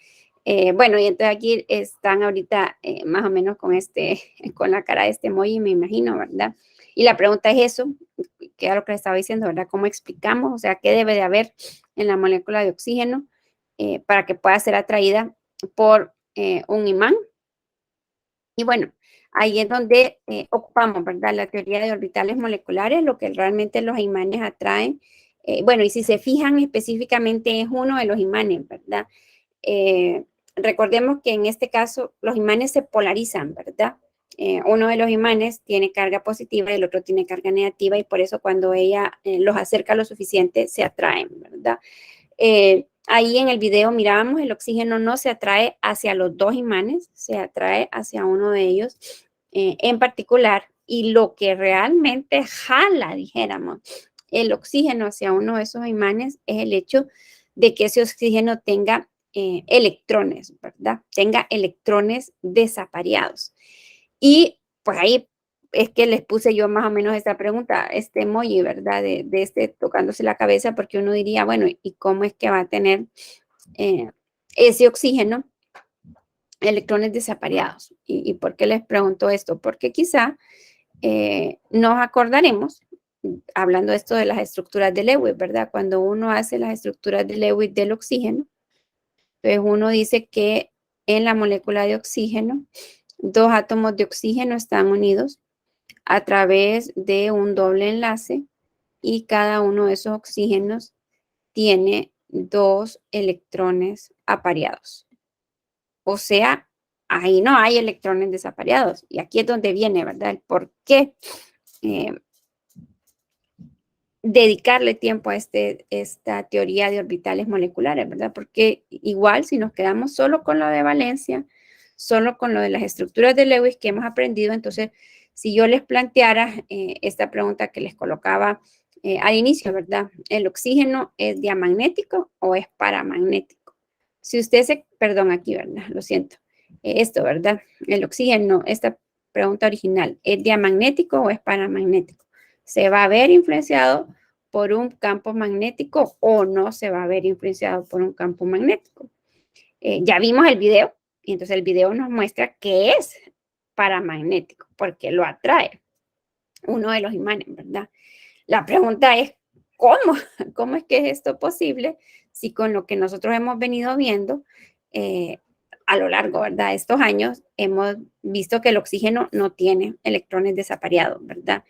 Bueno, y entonces aquí están ahorita más o menos con la cara de este emoji, me imagino, ¿verdad? Y la pregunta es eso, que era lo que les estaba diciendo, ¿verdad? ¿Cómo explicamos? O sea, ¿qué debe de haber en la molécula de oxígeno para que pueda ser atraída por un imán? Y bueno, ahí es donde ocupamos, ¿verdad? La teoría de orbitales moleculares, lo que realmente los imanes atraen. Bueno, y si se fijan específicamente es uno de los imanes, ¿verdad? Recordemos que en este caso los imanes se polarizan, ¿verdad? Uno de los imanes tiene carga positiva y el otro tiene carga negativa y por eso cuando ella los acerca lo suficiente se atraen, ¿verdad? Ahí en el video mirábamos el oxígeno no se atrae hacia los dos imanes, se atrae hacia uno de ellos en particular y lo que realmente jala, dijéramos, el oxígeno hacia uno de esos imanes es el hecho de que ese oxígeno tenga electrones, ¿verdad? Tenga electrones desapareados. Y pues ahí es que les puse yo más o menos esta pregunta, este emoji, ¿verdad? De tocándose la cabeza, porque uno diría, bueno, ¿y cómo es que va a tener ese oxígeno electrones desapareados? ¿Y por qué les pregunto esto? Porque quizá nos acordaremos, hablando esto de las estructuras de Lewis, ¿verdad? Cuando uno hace las estructuras de Lewis del oxígeno, entonces uno dice que en la molécula de oxígeno, dos átomos de oxígeno están unidos a través de un doble enlace y cada uno de esos oxígenos tiene dos electrones apareados. O sea, ahí no hay electrones desapareados. Y aquí es donde viene, ¿verdad? El por qué dedicarle tiempo a esta teoría de orbitales moleculares, ¿verdad? Porque igual si nos quedamos solo con lo de valencia, solo con lo de las estructuras de Lewis que hemos aprendido, entonces si yo les planteara esta pregunta que les colocaba al inicio, ¿verdad? ¿El oxígeno es diamagnético o es paramagnético? Si usted perdón, aquí, ¿verdad? Lo siento. Esto, ¿verdad? El oxígeno, esta pregunta original, ¿es diamagnético o es paramagnético? ¿Se va a ver influenciado por un campo magnético o no se va a ver influenciado por un campo magnético? Ya vimos el video y entonces el video nos muestra que es paramagnético porque lo atrae uno de los imanes, ¿verdad? La pregunta es, ¿cómo? ¿Cómo es que es esto posible si con lo que nosotros hemos venido viendo a lo largo, ¿verdad? De estos años hemos visto que el oxígeno no tiene electrones desapareados, ¿verdad?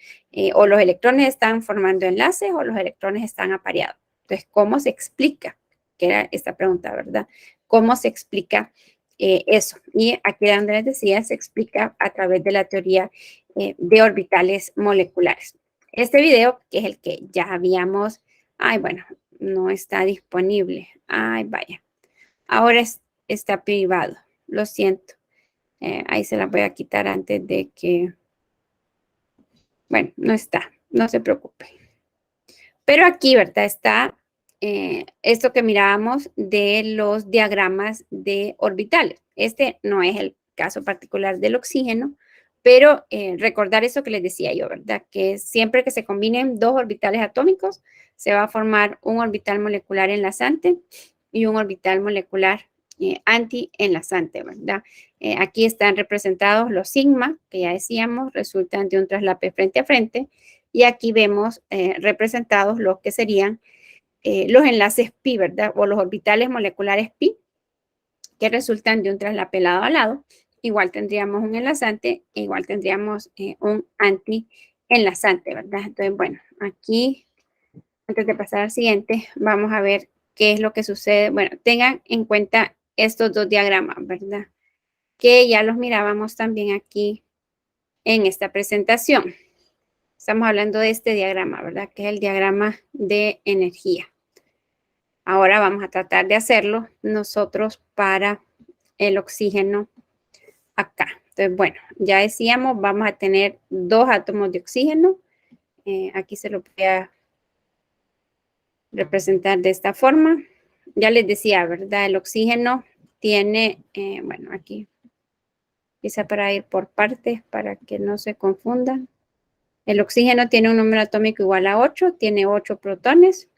O los electrones están formando enlaces o los electrones están apareados. Entonces, ¿cómo se explica? Que era esta pregunta, ¿verdad? ¿Cómo se explica eso? Y aquí donde les decía, se explica a través de la teoría de orbitales moleculares. Este video, que es el que ya habíamos, ay, bueno, no está disponible. Ay, vaya. Ahora está privado. Lo siento. Ahí se la voy a quitar antes de que, bueno, no está. No se preocupe. Pero aquí, ¿verdad? Está esto que mirábamos de los diagramas de orbitales. Este no es el caso particular del oxígeno, pero recordar eso que les decía yo, ¿verdad? Que siempre que se combinen dos orbitales atómicos, se va a formar un orbital molecular enlazante y un orbital molecular anti-enlazante, ¿verdad? Aquí están representados los sigma, que ya decíamos, resultan de un traslape frente a frente, y aquí vemos representados los que serían los enlaces pi, ¿verdad? O los orbitales moleculares pi, que resultan de un traslapelado al lado. Igual tendríamos un enlazante, e igual tendríamos un antienlazante, ¿verdad? Entonces, bueno, aquí, antes de pasar al siguiente, vamos a ver qué es lo que sucede. Bueno, tengan en cuenta estos dos diagramas, ¿verdad? Que ya los mirábamos también aquí en esta presentación. Estamos hablando de este diagrama, ¿verdad? Que es el diagrama de energía. Ahora vamos a tratar de hacerlo nosotros para el oxígeno acá. Entonces, bueno, ya decíamos, vamos a tener dos átomos de oxígeno. Aquí se lo voy a representar de esta forma. Ya les decía, ¿verdad? El oxígeno tiene, bueno, aquí quizá para ir por partes para que no se confundan. El oxígeno tiene un número atómico igual a 8, tiene 8 protones,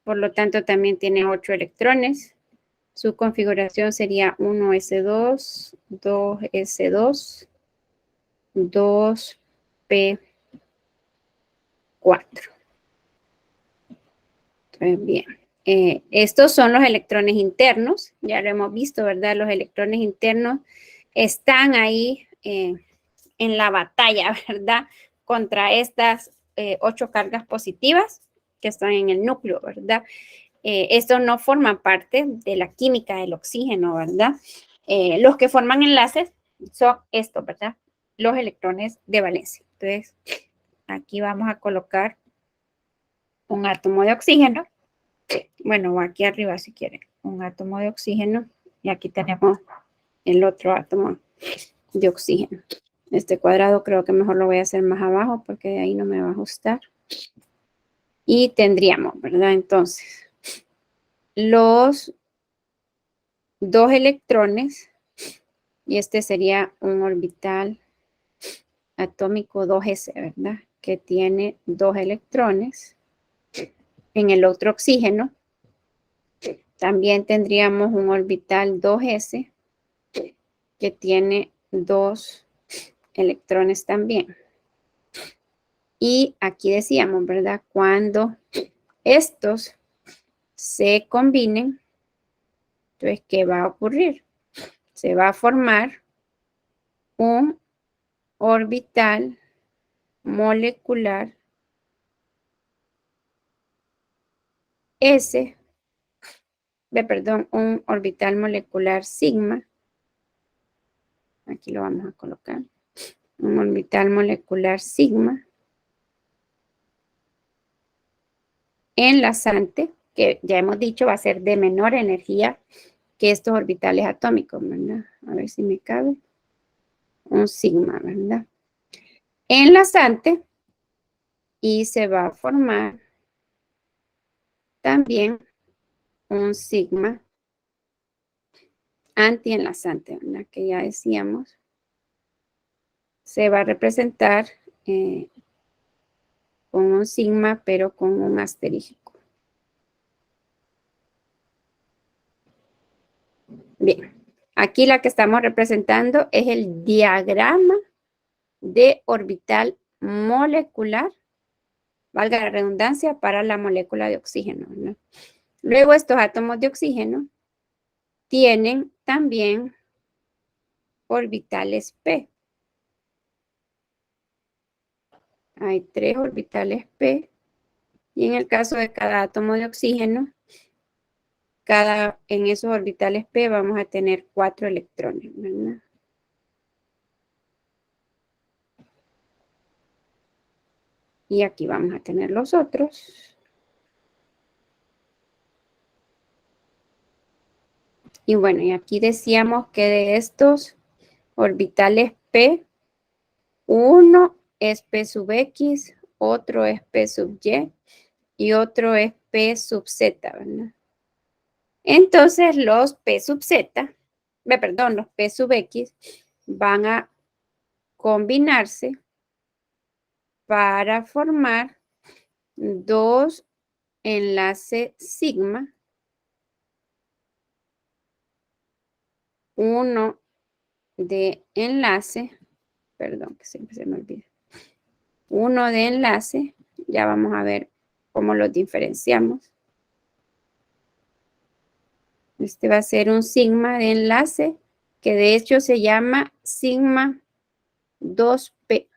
por lo tanto también tiene 8 electrones. Su configuración sería 1s2, 2s2, 2p4. Entonces, bien. Estos son los electrones internos, ya lo hemos visto, ¿verdad? Los electrones internos están ahí en la batalla, ¿verdad? Contra estas 8 cargas positivas que están en el núcleo, ¿verdad? Estos no forman parte de la química del oxígeno, ¿verdad? Los que forman enlaces son estos, ¿verdad? Los electrones de valencia. Entonces, aquí vamos a colocar un átomo de oxígeno. Bueno, o aquí arriba si quieren, un átomo de oxígeno. Y aquí tenemos el otro átomo de oxígeno. Este cuadrado creo que mejor lo voy a hacer más abajo porque de ahí no me va a ajustar. Y tendríamos, ¿verdad? Entonces, los dos electrones, y este sería un orbital atómico 2s, ¿verdad? Que tiene 2 electrones. En el otro oxígeno también tendríamos un orbital 2s que tiene 2 electrones también. Y aquí decíamos, ¿verdad? Cuando estos se combinen, entonces, ¿qué va a ocurrir? Se va a formar un orbital molecular S, perdón, un orbital molecular sigma. Aquí lo vamos a colocar. Un orbital molecular sigma enlazante, que ya hemos dicho va a ser de menor energía que estos orbitales atómicos, ¿verdad? A ver si me cabe. Un sigma, ¿verdad? Enlazante, y se va a formar también un sigma antienlazante, ¿verdad? Que ya decíamos, se va a representar con un sigma, pero con un asterisco. Bien, aquí la que estamos representando es el diagrama de orbital molecular, valga la redundancia, para la molécula de oxígeno, ¿no? Luego estos átomos de oxígeno tienen también orbitales P. Hay 3 orbitales P y en el caso de cada átomo de oxígeno, en esos orbitales P vamos a tener 4 electrones, ¿verdad? Y aquí vamos a tener los otros. Y bueno, y aquí decíamos que de estos orbitales P, uno es P sub X, otro es P sub Y otro es P sub Z, ¿verdad? Entonces los P sub Z, perdón, los P sub X van a combinarse para formar 2 enlaces sigma, uno de enlace, perdón, que siempre se me olvida, uno de enlace, ya vamos a ver cómo los diferenciamos. Este va a ser un sigma de enlace que de hecho se llama sigma 2p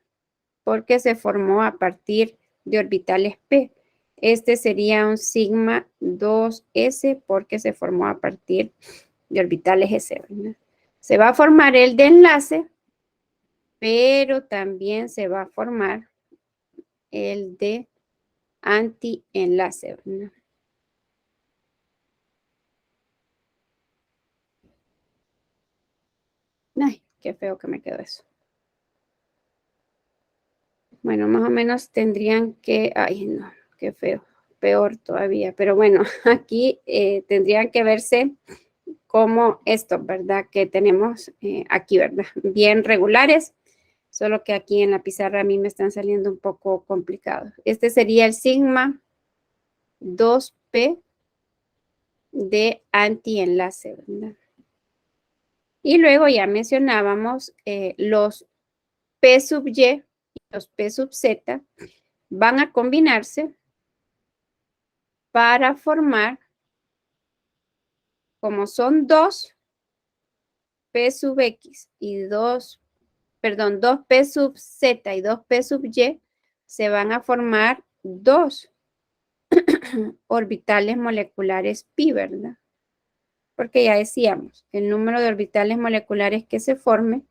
porque se formó a partir de orbitales p. Este sería un sigma 2s porque se formó a partir de orbitales s, ¿verdad? Se va a formar el de enlace, pero también se va a formar el de antienlace, ¿verdad? Ay, qué feo que me quedó eso. Bueno, más o menos tendrían que, ay no, qué feo, peor todavía, pero bueno, aquí tendrían que verse como estos, ¿verdad? Que tenemos aquí, ¿verdad? Bien regulares, solo que aquí en la pizarra a mí me están saliendo un poco complicados. Este sería el sigma 2p de antienlace, ¿verdad? Y luego ya mencionábamos los P sub Y y los P sub Z van a combinarse para formar, como son dos P sub X y dos P sub Z y dos P sub Y, se van a formar dos orbitales moleculares pi, ¿verdad? Porque ya decíamos, el número de orbitales moleculares que se forme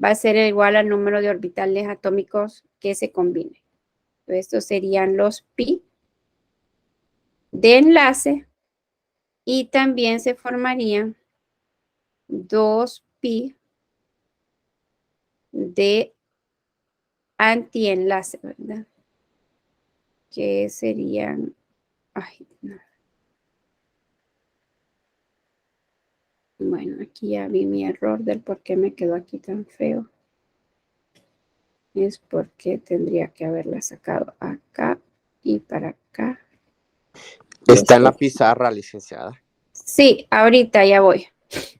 va a ser igual al número de orbitales atómicos que se combinen. Entonces, estos serían los pi de enlace y también se formarían dos pi de antienlace, ¿verdad? Que serían, ay, no. Bueno, aquí ya vi mi error del por qué me quedó aquí tan feo. Es porque tendría que haberla sacado acá y para acá. Está en la pizarra, licenciada. Sí, ahorita ya voy.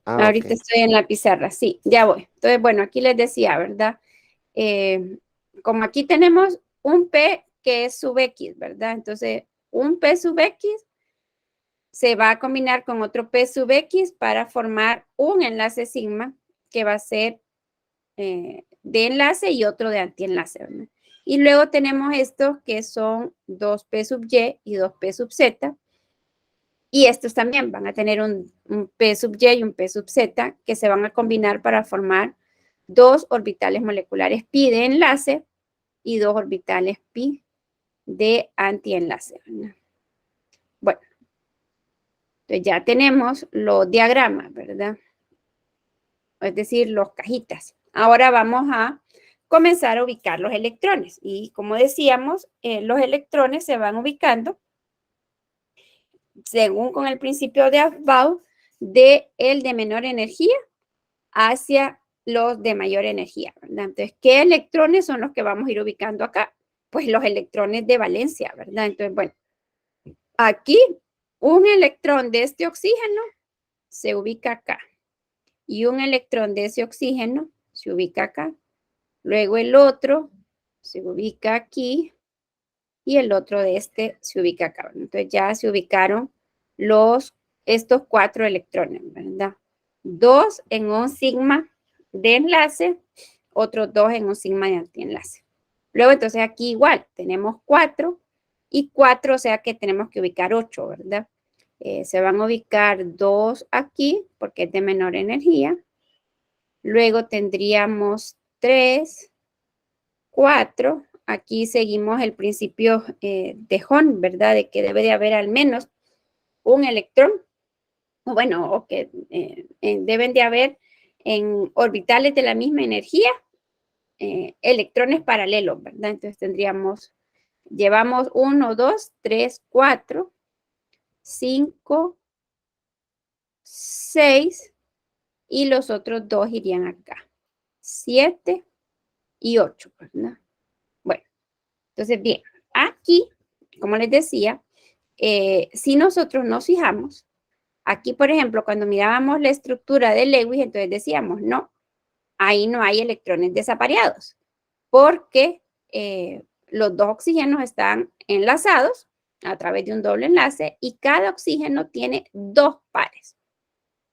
Ahorita Okay. estoy en la pizarra, sí, ya voy. Entonces, bueno, aquí les decía, ¿verdad? Como aquí tenemos un P que es sub X, ¿verdad? Entonces, un P sub X se va a combinar con otro P sub X para formar un enlace sigma que va a ser de enlace y otro de antienlace, ¿verdad? Y luego tenemos estos que son dos P sub Y y dos P sub Z. Y estos también van a tener un P sub Y y un P sub Z que se van a combinar para formar dos orbitales moleculares pi de enlace y dos orbitales pi de antienlace, ¿verdad? Bueno, entonces ya tenemos los diagramas, ¿verdad? Es decir, los cajitas. Ahora vamos a comenzar a ubicar los electrones. Y como decíamos, los electrones se van ubicando según con el principio de Aufbau de el de menor energía hacia los de mayor energía, ¿verdad? Entonces, ¿qué electrones son los que vamos a ir ubicando acá? Pues los electrones de valencia, ¿verdad? Entonces, bueno, aquí un electrón de este oxígeno se ubica acá y un electrón de ese oxígeno se ubica acá. Luego el otro se ubica aquí y el otro de este se ubica acá. Entonces ya se ubicaron estos cuatro electrones, ¿verdad? Dos en un sigma de enlace, otros dos en un sigma de antienlace. Luego entonces aquí igual tenemos 4 y 4, o sea que tenemos que ubicar 8, ¿verdad? Se van a ubicar 2 aquí porque es de menor energía. Luego tendríamos 3, 4. Aquí seguimos el principio de Hahn, ¿verdad? De que debe de haber al menos un electrón. Bueno, o que deben de haber en orbitales de la misma energía electrones paralelos, ¿verdad? Entonces llevamos 1, 2, 3, 4, 5, 6 y los otros dos irían acá. 7 y 8, ¿verdad? Bueno, entonces bien, aquí, como les decía, si nosotros nos fijamos, aquí, por ejemplo, cuando mirábamos la estructura de Lewis, entonces decíamos, no, ahí no hay electrones desapareados, porque los dos oxígenos están enlazados a través de un doble enlace y cada oxígeno tiene dos pares.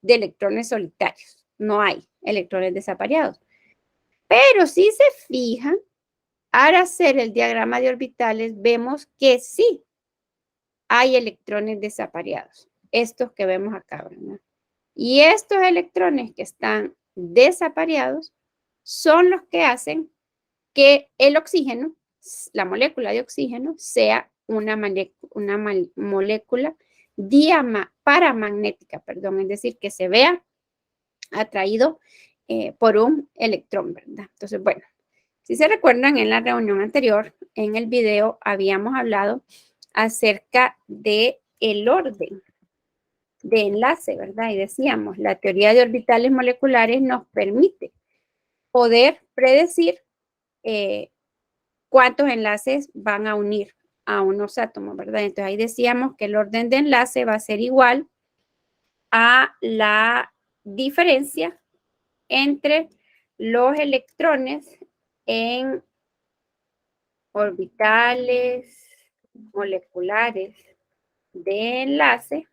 de electrones solitarios. No hay electrones desapareados. Pero si se fijan, al hacer el diagrama de orbitales, vemos que sí hay electrones desapareados. Estos que vemos acá, ¿verdad? Y estos electrones que están desapareados son los que hacen que el oxígeno, la molécula de oxígeno, sea una molécula paramagnética, perdón, es decir, que se vea atraído por un electrón, ¿verdad? Entonces, bueno, si se recuerdan, en la reunión anterior, en el video, habíamos hablado acerca de el orden de enlace, ¿verdad? Y decíamos, la teoría de orbitales moleculares nos permite poder predecir cuántos enlaces van a unir a unos átomos, ¿verdad? Entonces ahí decíamos que el orden de enlace va a ser igual a la diferencia entre los electrones en orbitales moleculares de enlace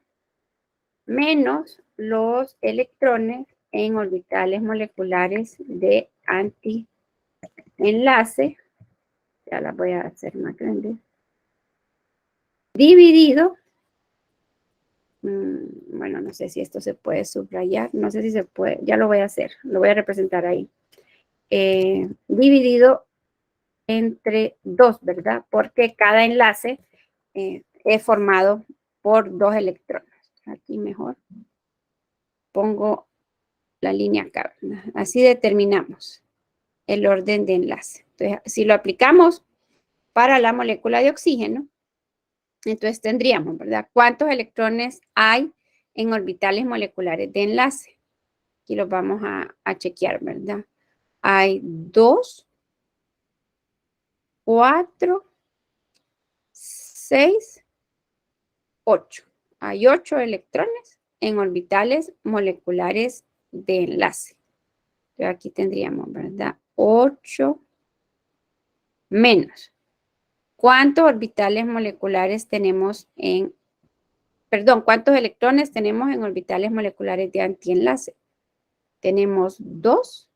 menos los electrones en orbitales moleculares de antienlace, ya las voy a hacer más grandes, dividido, bueno, no sé si esto se puede subrayar, no sé si se puede, ya lo voy a hacer, lo voy a representar ahí, dividido entre 2, ¿verdad? Porque cada enlace es formado por 2 electrones. Aquí mejor pongo la línea acá, ¿verdad? Así determinamos el orden de enlace. Entonces, si lo aplicamos para la molécula de oxígeno, entonces tendríamos, ¿verdad? ¿Cuántos electrones hay en orbitales moleculares de enlace? Aquí los vamos a chequear, ¿verdad? Hay 2, 4, 6, 8. Hay 8 electrones en orbitales moleculares de enlace. Entonces aquí tendríamos, ¿verdad? 8 menos. ¿Cuántos orbitales moleculares tenemos cuántos electrones tenemos en orbitales moleculares de antienlace? Tenemos 2,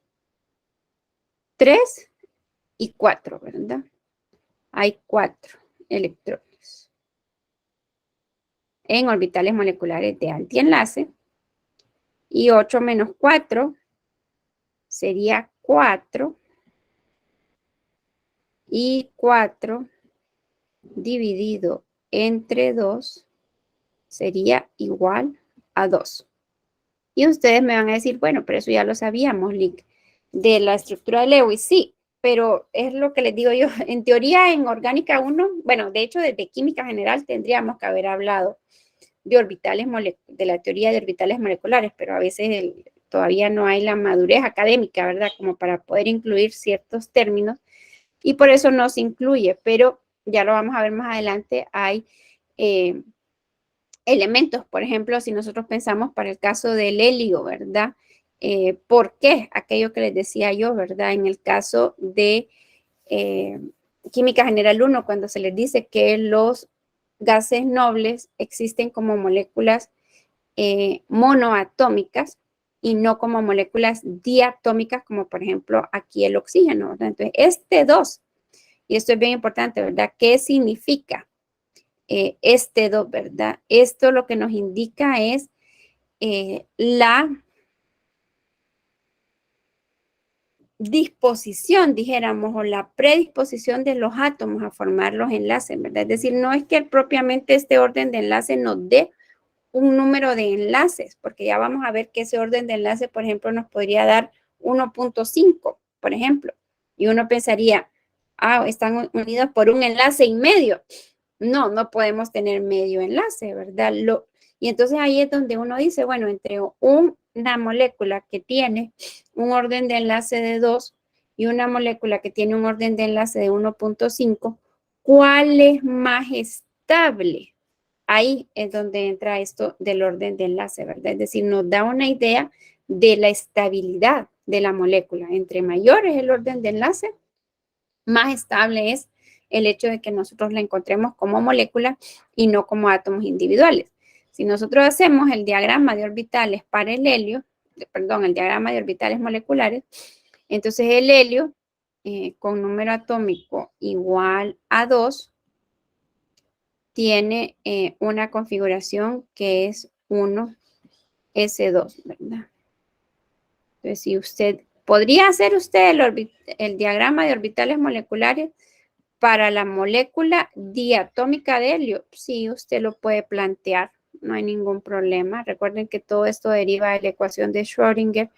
3 y 4, ¿verdad? Hay 4 electrones en orbitales moleculares de antienlace. Y 8 menos 4 sería 4. Y 4 dividido entre 2 sería igual a 2. Y ustedes me van a decir, bueno, pero eso ya lo sabíamos, Lick, de la estructura de Lewis. Sí, pero es lo que les digo yo. En teoría, en orgánica 1, bueno, de hecho, desde química general tendríamos que haber hablado de orbitales, de la teoría de orbitales moleculares, pero a veces todavía no hay la madurez académica, ¿verdad? Como para poder incluir ciertos términos. Y por eso no se incluye, pero ya lo vamos a ver más adelante. Hay elementos, por ejemplo, si nosotros pensamos para el caso del helio, ¿verdad? ¿Por qué? Aquello que les decía yo, ¿verdad? En el caso de Química General 1, cuando se les dice que los gases nobles existen como moléculas monoatómicas y no como moléculas diatómicas, como por ejemplo aquí el oxígeno, ¿verdad? Entonces, este 2, y esto es bien importante, ¿verdad? ¿Qué significa este 2, verdad? Esto lo que nos indica es la disposición, dijéramos, o la predisposición de los átomos a formar los enlaces, ¿verdad? Es decir, no es que propiamente este orden de enlace nos dé un número de enlaces, porque ya vamos a ver que ese orden de enlace, por ejemplo, nos podría dar 1.5, por ejemplo, y uno pensaría, están unidos por un enlace y medio. No podemos tener medio enlace, ¿verdad? Y entonces ahí es donde uno dice, bueno, entre una molécula que tiene un orden de enlace de 2 y una molécula que tiene un orden de enlace de 1.5, ¿cuál es más estable? Ahí es donde entra esto del orden de enlace, ¿verdad? Es decir, nos da una idea de la estabilidad de la molécula. Entre mayor es el orden de enlace, más estable es el hecho de que nosotros la encontremos como molécula y no como átomos individuales. Si nosotros hacemos el diagrama de orbitales para el helio, perdón, el diagrama de orbitales moleculares, entonces el helio con número atómico igual a 2 tiene una configuración que es 1s2, ¿verdad? Entonces, si usted, ¿podría hacer usted el diagrama de orbitales moleculares para la molécula diatómica de helio? Sí, usted lo puede plantear, no hay ningún problema. Recuerden que todo esto deriva de la ecuación de Schrödinger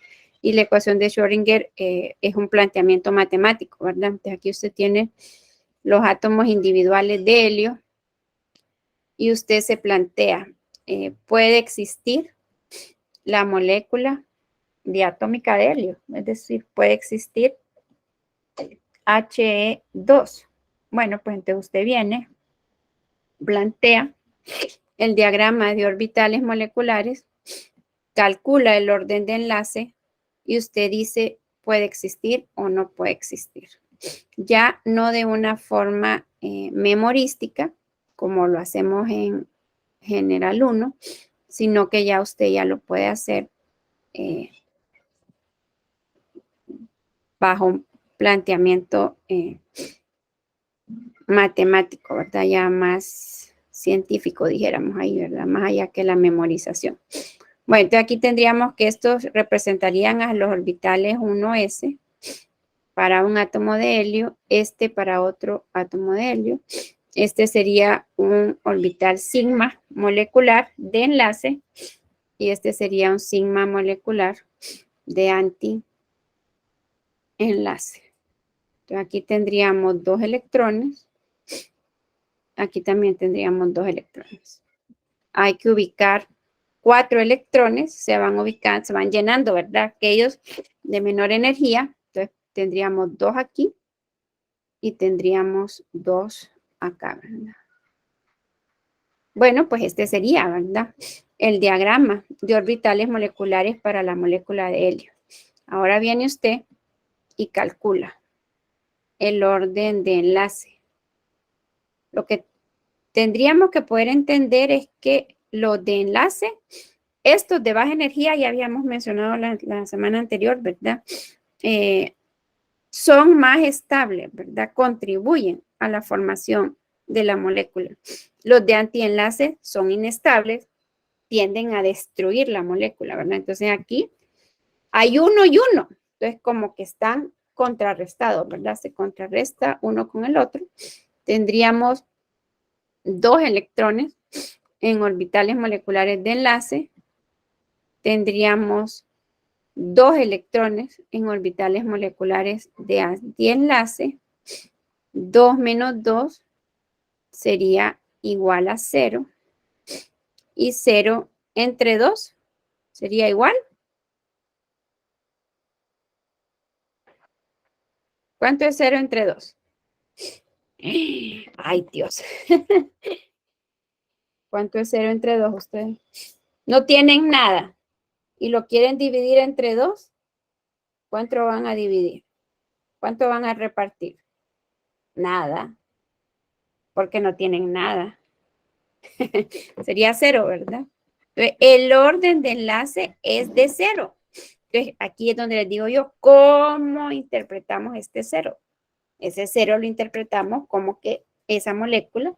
y la ecuación de Schrödinger es un planteamiento matemático, ¿verdad? Entonces, aquí usted tiene los átomos individuales de helio y usted se plantea, ¿puede existir la molécula diatómica de helio? Es decir, puede existir He2. Bueno, pues entonces usted viene, plantea el diagrama de orbitales moleculares, calcula el orden de enlace y usted dice, ¿puede existir o no puede existir? Ya no de una forma memorística, como lo hacemos en General 1, sino que ya usted ya lo puede hacer bajo un planteamiento matemático, ¿verdad? Ya más científico, dijéramos ahí, ¿verdad? Más allá que la memorización. Bueno, entonces aquí tendríamos que estos representarían a los orbitales 1s para un átomo de helio, este para otro átomo de helio. Este sería un orbital sigma molecular de enlace y este sería un sigma molecular de anti-enlace. Entonces aquí tendríamos 2 electrones. Aquí también tendríamos 2 electrones. Hay que ubicar 4 electrones, se van ubicando, se van llenando, ¿verdad? Aquellos de menor energía. Entonces tendríamos 2 aquí y tendríamos 2 acá, ¿verdad? Bueno, pues este sería, ¿verdad? El diagrama de orbitales moleculares para la molécula de helio. Ahora viene usted y calcula el orden de enlace. Lo que tendríamos que poder entender es que los de enlace, estos de baja energía, ya habíamos mencionado la semana anterior, ¿verdad? Son más estables, ¿verdad? Contribuyen a la formación de la molécula. Los de antienlace son inestables, tienden a destruir la molécula, ¿verdad? Entonces aquí hay uno y uno. Entonces como que están contrarrestados, ¿verdad? Se contrarresta uno con el otro. Tendríamos 2 electrones en orbitales moleculares de enlace. Tendríamos 2 electrones en orbitales moleculares de antienlace. 2 menos 2 sería igual a 0. Y 0 entre 2 sería igual. ¿Cuánto es 0 entre 2? Ay, Dios. ¿Cuánto es 0 entre 2 ustedes? No tienen nada y lo quieren dividir entre 2. ¿Cuánto van a dividir? ¿Cuánto van a repartir? Nada, porque no tienen nada. Sería 0, ¿verdad? Entonces, el orden de enlace es de 0. Entonces, aquí es donde les digo yo, ¿cómo interpretamos este 0? Ese 0 lo interpretamos como que esa molécula,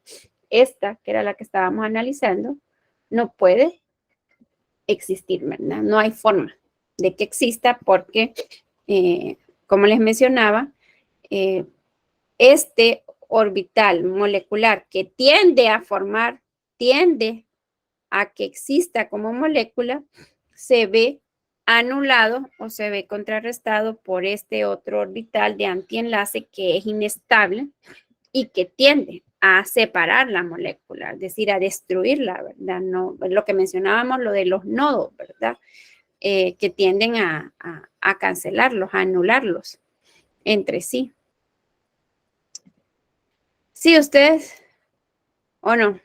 esta que era la que estábamos analizando, no puede existir, ¿verdad? No hay forma de que exista porque, como les mencionaba, este orbital molecular que tiende a formar, tiende a que exista como molécula, se ve anulado o se ve contrarrestado por este otro orbital de antienlace que es inestable y que tiende a separar la molécula, es decir, a destruirla, ¿verdad? No, lo que mencionábamos, lo de los nodos, ¿verdad? Que tienden a cancelarlos, a anularlos entre sí. ¿Sí, ustedes o no?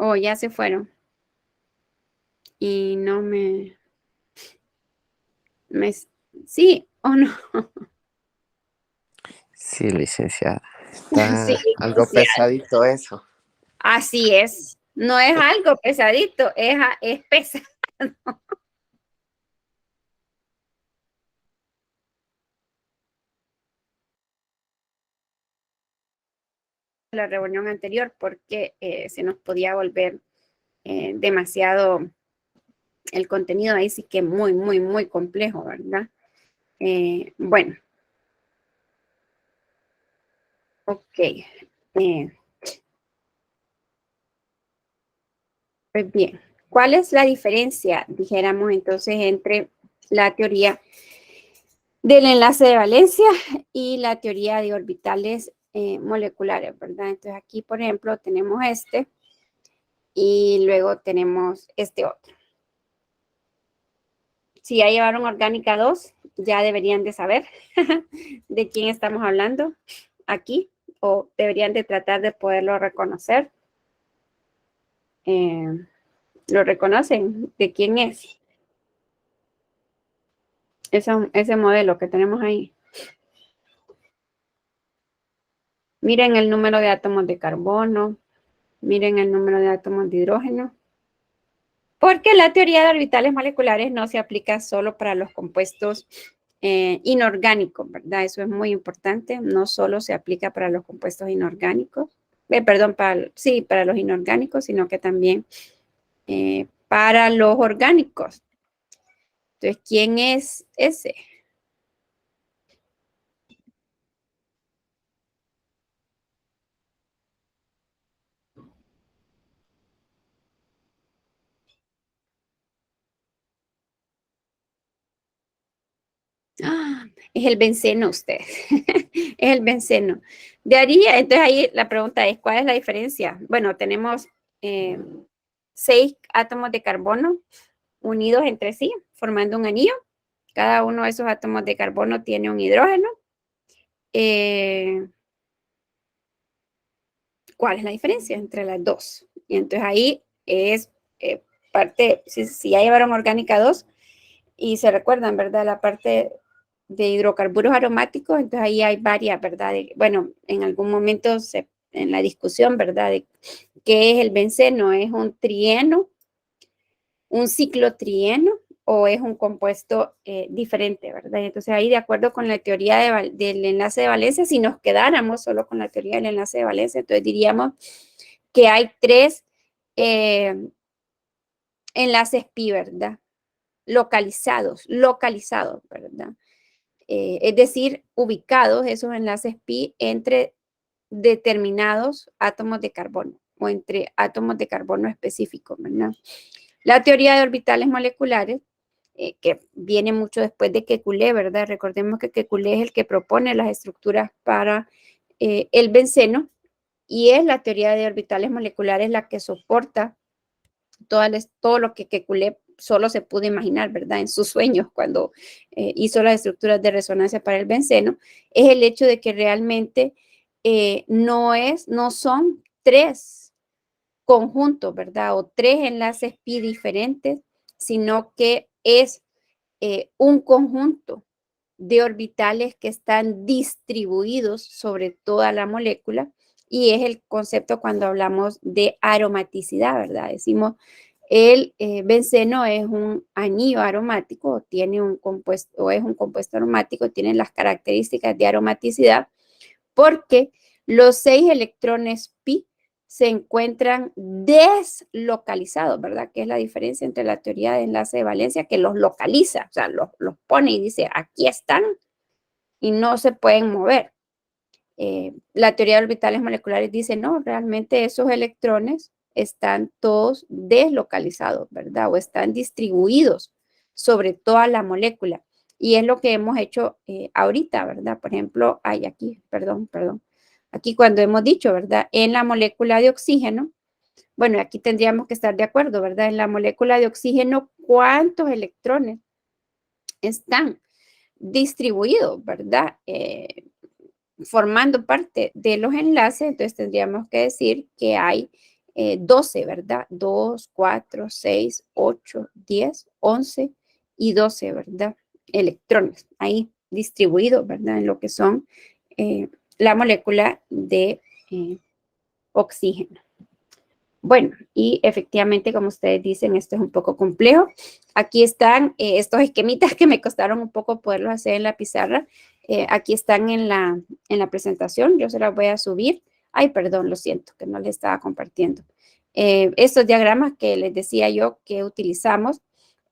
O ya se fueron y no ¿sí o no? Sí, licenciada. Está Sí, algo sí, pesadito eso. así es. No es algo pesadito, es pesado. La reunión anterior porque se nos podía volver demasiado el contenido ahí, sí que muy, muy, muy complejo, ¿verdad? Bueno, ok. Pues bien, ¿cuál es la diferencia, dijéramos entonces, entre la teoría del enlace de valencia y la teoría de orbitales moleculares, ¿verdad? Entonces aquí, por ejemplo, tenemos este y luego tenemos este otro. Si ya llevaron orgánica 2, ya deberían de saber de quién estamos hablando aquí, o deberían de tratar de poderlo reconocer. ¿Lo reconocen? ¿De quién es? Ese modelo que tenemos ahí. Miren el número de átomos de carbono, miren el número de átomos de hidrógeno. Porque la teoría de orbitales moleculares no se aplica solo para los compuestos inorgánicos, ¿verdad? Eso es muy importante. No solo se aplica para los compuestos inorgánicos, perdón, para los inorgánicos, sino que también para los orgánicos. Entonces, ¿quién es ese? Ah, es el benceno usted. Es el benceno. De ahí, entonces ahí la pregunta es, ¿cuál es la diferencia? Bueno, tenemos 6 átomos de carbono unidos entre sí, formando un anillo. Cada uno de esos átomos de carbono tiene un hidrógeno. ¿Cuál es la diferencia entre las dos? Y entonces ahí es parte, si ya llevaron orgánica 2 y se recuerdan, ¿verdad? La parte de hidrocarburos aromáticos, entonces ahí hay varias, ¿verdad? Bueno, en algún momento en la discusión, ¿verdad? De qué es el benceno, ¿es un trieno, un ciclotrieno o es un compuesto diferente, ¿verdad? Entonces ahí de acuerdo con la teoría del enlace de valencia, si nos quedáramos solo con la teoría del enlace de valencia, entonces diríamos que hay 3 enlaces pi, ¿verdad? Localizados, ¿verdad? Es decir, ubicados esos enlaces pi entre determinados átomos de carbono o entre átomos de carbono específicos, ¿verdad? La teoría de orbitales moleculares, que viene mucho después de Kekulé, ¿verdad? Recordemos que Kekulé es el que propone las estructuras para el benceno y es la teoría de orbitales moleculares la que soporta todo lo que Kekulé solo se pudo imaginar, ¿verdad? En sus sueños cuando hizo las estructuras de resonancia para el benceno, es el hecho de que realmente no son 3 conjuntos, ¿verdad? O 3 enlaces pi diferentes, sino que es un conjunto de orbitales que están distribuidos sobre toda la molécula y es el concepto cuando hablamos de aromaticidad, ¿verdad? Decimos el benceno es un anillo aromático, tiene un compuesto, o es un compuesto aromático, tiene las características de aromaticidad porque los 6 electrones pi se encuentran deslocalizados, ¿verdad? Que es la diferencia entre la teoría de enlace de valencia, que los localiza, o sea, los pone y dice, aquí están y no se pueden mover. La teoría de orbitales moleculares dice, no, realmente esos electrones están todos deslocalizados, ¿verdad? O están distribuidos sobre toda la molécula. Y es lo que hemos hecho ahorita, ¿verdad? Por ejemplo, hay aquí, perdón. Aquí cuando hemos dicho, ¿verdad? En la molécula de oxígeno, bueno, aquí tendríamos que estar de acuerdo, ¿verdad? En la molécula de oxígeno, ¿cuántos electrones están distribuidos, ¿verdad? Formando parte de los enlaces, entonces tendríamos que decir que hay 12, ¿verdad? 2, 4, 6, 8, 10, 11 y 12, ¿verdad? Electrones ahí distribuidos, ¿verdad? En lo que son la molécula de oxígeno. Bueno, y efectivamente, como ustedes dicen, esto es un poco complejo. Aquí están estos esquemitas que me costaron un poco poderlos hacer en la pizarra. Aquí están en la presentación. Yo se las voy a subir. Ay, perdón, lo siento, que no les estaba compartiendo. Estos diagramas que les decía yo que utilizamos.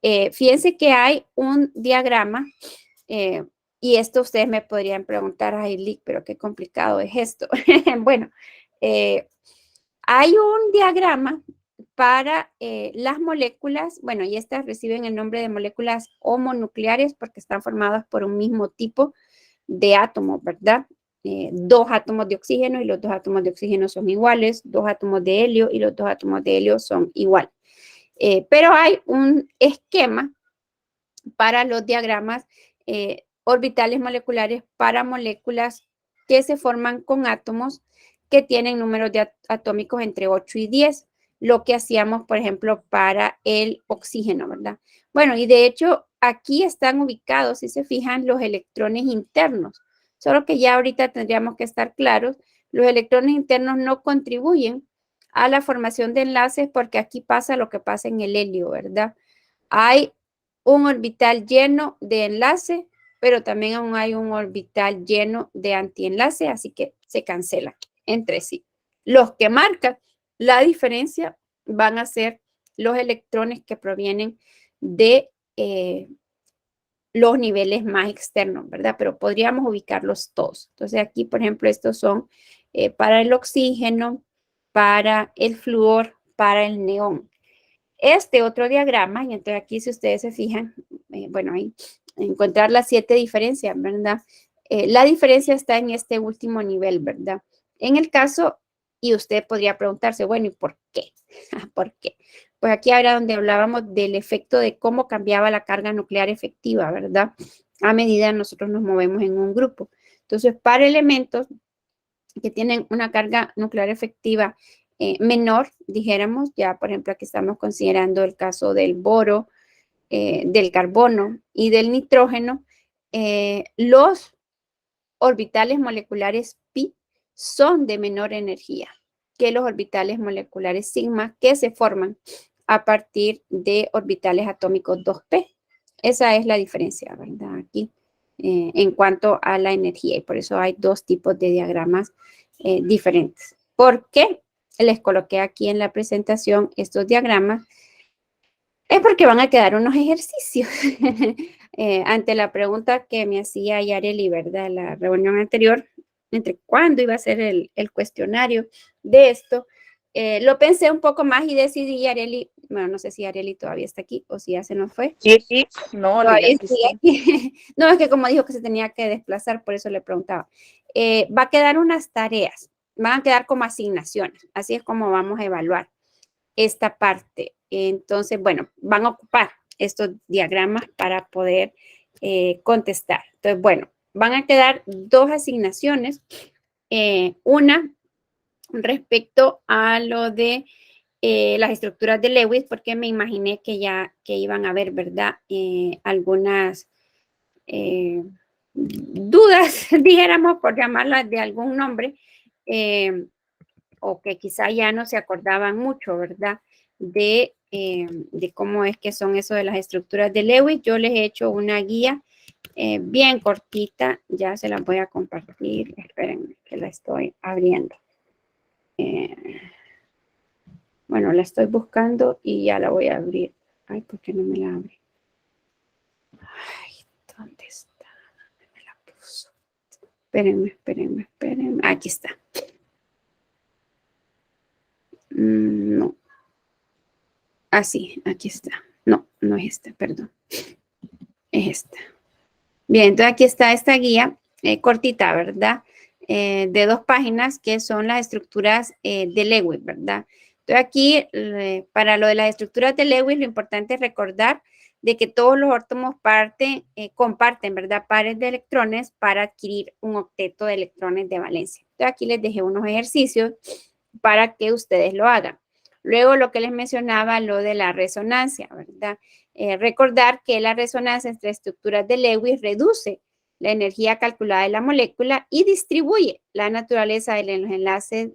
Fíjense que hay un diagrama, y esto ustedes me podrían preguntar, ay, Lick, pero qué complicado es esto. Bueno, hay un diagrama para las moléculas, bueno, y estas reciben el nombre de moléculas homonucleares porque están formadas por un mismo tipo de átomos, ¿verdad? Dos átomos de oxígeno y los dos átomos de oxígeno son iguales, dos átomos de helio y los dos átomos de helio son iguales. Pero hay un esquema para los diagramas orbitales moleculares para moléculas que se forman con átomos que tienen números atómicos entre 8 y 10, lo que hacíamos, por ejemplo, para el oxígeno, ¿verdad? Bueno, y de hecho, aquí están ubicados, si se fijan, los electrones internos, solo que ya ahorita tendríamos que estar claros, los electrones internos no contribuyen a la formación de enlaces porque aquí pasa lo que pasa en el helio, ¿verdad? Hay un orbital lleno de enlace, pero también aún hay un orbital lleno de antienlace, así que se cancelan entre sí. Los que marcan la diferencia van a ser los electrones que provienen de los niveles más externos, ¿verdad? Pero podríamos ubicarlos todos. Entonces aquí, por ejemplo, estos son para el oxígeno, para el flúor, para el neón. Este otro diagrama, y entonces aquí si ustedes se fijan, bueno, ahí encontrar las 7 diferencias, ¿verdad? La diferencia está en este último nivel, ¿verdad? En el caso, y usted podría preguntarse, bueno, ¿y por qué? ¿Por qué? Pues aquí era donde hablábamos del efecto de cómo cambiaba la carga nuclear efectiva, ¿verdad? A medida nosotros nos movemos en un grupo. Entonces, para elementos que tienen una carga nuclear efectiva menor, dijéramos, ya por ejemplo aquí estamos considerando el caso del boro, del carbono y del nitrógeno, los orbitales moleculares pi son de menor energía que los orbitales moleculares sigma que se forman a partir de orbitales atómicos 2p. Esa es la diferencia, ¿verdad? Aquí en cuanto a la energía, y por eso hay dos tipos de diagramas diferentes. ¿Por qué les coloqué aquí en la presentación estos diagramas? Es porque van a quedar unos ejercicios ante la pregunta que me hacía Yareli, ¿verdad? En la reunión anterior, entre cuándo iba a ser el cuestionario de esto. Lo pensé un poco más y decidí, Yareli, bueno, no sé si Yareli todavía está aquí o si ya se nos fue. Sí, no, Todavía aquí estoy sí. aquí. No, es que como dijo que se tenía que desplazar, por eso le preguntaba. Va a quedar unas tareas, van a quedar como asignaciones, así es como vamos a evaluar esta parte. Entonces, bueno, van a ocupar estos diagramas para poder contestar. Entonces, bueno, van a quedar dos asignaciones. Una respecto a lo de las estructuras de Lewis, porque me imaginé que ya que iban a haber, ¿verdad? Algunas dudas, dijéramos, por llamarlas de algún nombre, o que quizá ya no se acordaban mucho, ¿verdad? De cómo es que son eso de las estructuras de Lewis. Yo les he hecho una guía bien cortita, ya se la voy a compartir, esperen que la estoy abriendo. Bueno, la estoy buscando y ya la voy a abrir. Ay, ¿por qué no me la abre? Ay, ¿dónde está? ¿Dónde me la puso? Espérenme. Aquí está. No. Ah, sí, aquí está. No, no es esta, perdón. Es esta. Bien, entonces aquí está esta guía cortita, ¿verdad? De 2 páginas que son las estructuras de Lewis, ¿verdad? Entonces aquí, para lo de las estructuras de Lewis, lo importante es recordar de que todos los átomos comparten, ¿verdad? Pares de electrones para adquirir un octeto de electrones de valencia. Entonces aquí les dejé unos ejercicios para que ustedes lo hagan. Luego lo que les mencionaba, lo de la resonancia, ¿verdad? Recordar que la resonancia entre estructuras de Lewis reduce la energía calculada de la molécula y distribuye la naturaleza de los enlaces,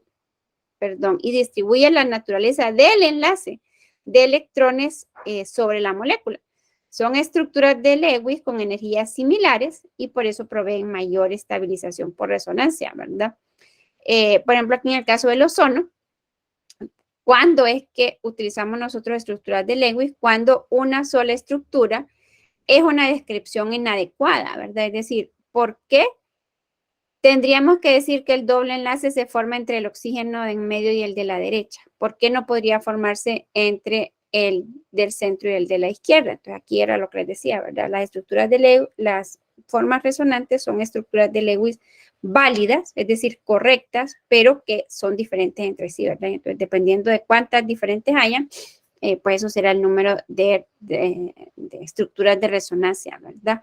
y distribuye la naturaleza del enlace de electrones sobre la molécula. Son estructuras de Lewis con energías similares y por eso proveen mayor estabilización por resonancia, ¿verdad? Por ejemplo, aquí en el caso del ozono, ¿cuándo es que utilizamos nosotros estructuras de Lewis? Cuando una sola estructura es una descripción inadecuada, ¿verdad? Es decir, ¿por qué tendríamos que decir que el doble enlace se forma entre el oxígeno de en medio y el de la derecha? ¿Por qué no podría formarse entre el del centro y el de la izquierda? Entonces, aquí era lo que les decía, ¿verdad? Las estructuras de Lewis, las formas resonantes son estructuras de Lewis válidas, es decir, correctas, pero que son diferentes entre sí, ¿verdad? Entonces, dependiendo de cuántas diferentes hayan, pues eso será el número de estructuras de resonancia, ¿verdad?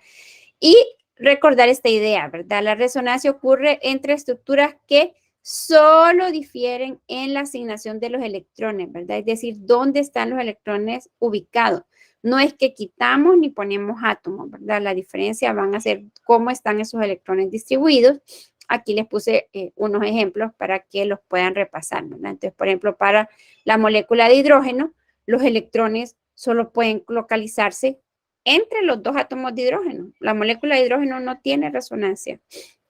Y recordar esta idea, ¿verdad? La resonancia ocurre entre estructuras que solo difieren en la asignación de los electrones, ¿verdad? Es decir, dónde están los electrones ubicados. No es que quitamos ni ponemos átomos, ¿verdad? La diferencia van a ser cómo están esos electrones distribuidos. Aquí les puse unos ejemplos para que los puedan repasar, ¿verdad? Entonces, por ejemplo, para la molécula de hidrógeno, los electrones solo pueden localizarse entre los dos átomos de hidrógeno. La molécula de hidrógeno no tiene resonancia.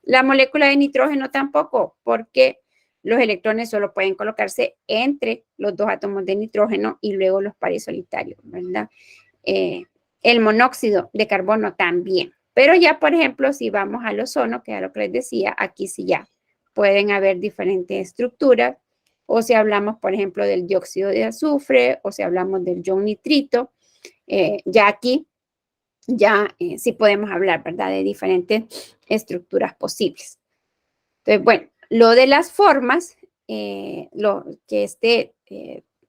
La molécula de nitrógeno tampoco, porque los electrones solo pueden colocarse entre los dos átomos de nitrógeno y luego los pares solitarios, ¿verdad? El monóxido de carbono también. Pero ya, por ejemplo, si vamos al ozono, que es lo que les decía, aquí sí ya pueden haber diferentes estructuras, o si hablamos, por ejemplo, del dióxido de azufre, o si hablamos del ion nitrito, ya aquí ya sí podemos hablar, ¿verdad?, de diferentes estructuras posibles. Entonces, bueno, lo de las formas, lo que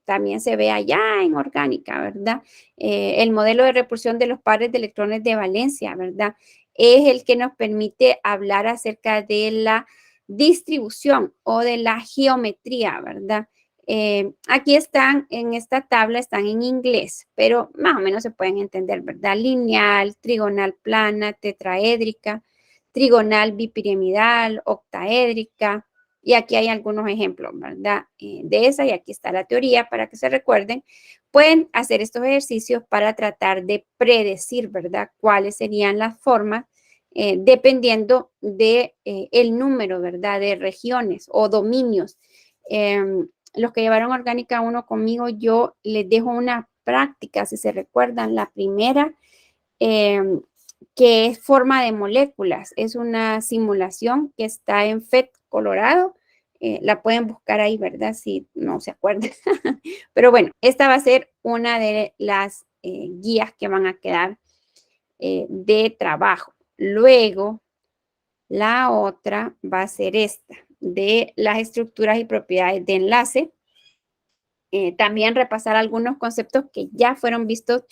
también se ve allá en orgánica, ¿verdad? El modelo de repulsión de los pares de electrones de valencia, ¿verdad? Es el que nos permite hablar acerca de la distribución o de la geometría, ¿verdad? Aquí están, en esta tabla están en inglés, pero más o menos se pueden entender, ¿verdad? Lineal, trigonal plana, tetraédrica, trigonal bipiramidal, octaédrica, y aquí hay algunos ejemplos, ¿verdad? De esa, y aquí está la teoría para que se recuerden. Pueden hacer estos ejercicios para tratar de predecir, ¿verdad?, cuáles serían las formas dependiendo de el número, ¿verdad?, de regiones o dominios. Los que llevaron Orgánica 1 conmigo, yo les dejo una práctica, si se recuerdan, la primera, que es forma de moléculas. Es una simulación que está en FET Colorado. La pueden buscar ahí, ¿verdad? Si no se acuerdan. Pero bueno, esta va a ser una de las guías que van a quedar de trabajo. Luego, la otra va a ser esta, de las estructuras y propiedades de enlace. También repasar algunos conceptos que ya fueron vistos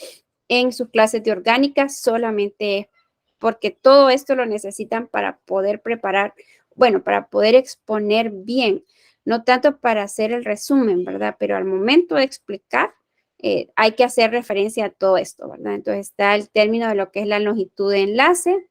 en sus clases de orgánica, solamente porque todo esto lo necesitan para poder preparar, bueno, para poder exponer bien, no tanto para hacer el resumen, ¿verdad? Pero al momento de explicar, hay que hacer referencia a todo esto, ¿verdad? Entonces está el término de lo que es la longitud de enlace,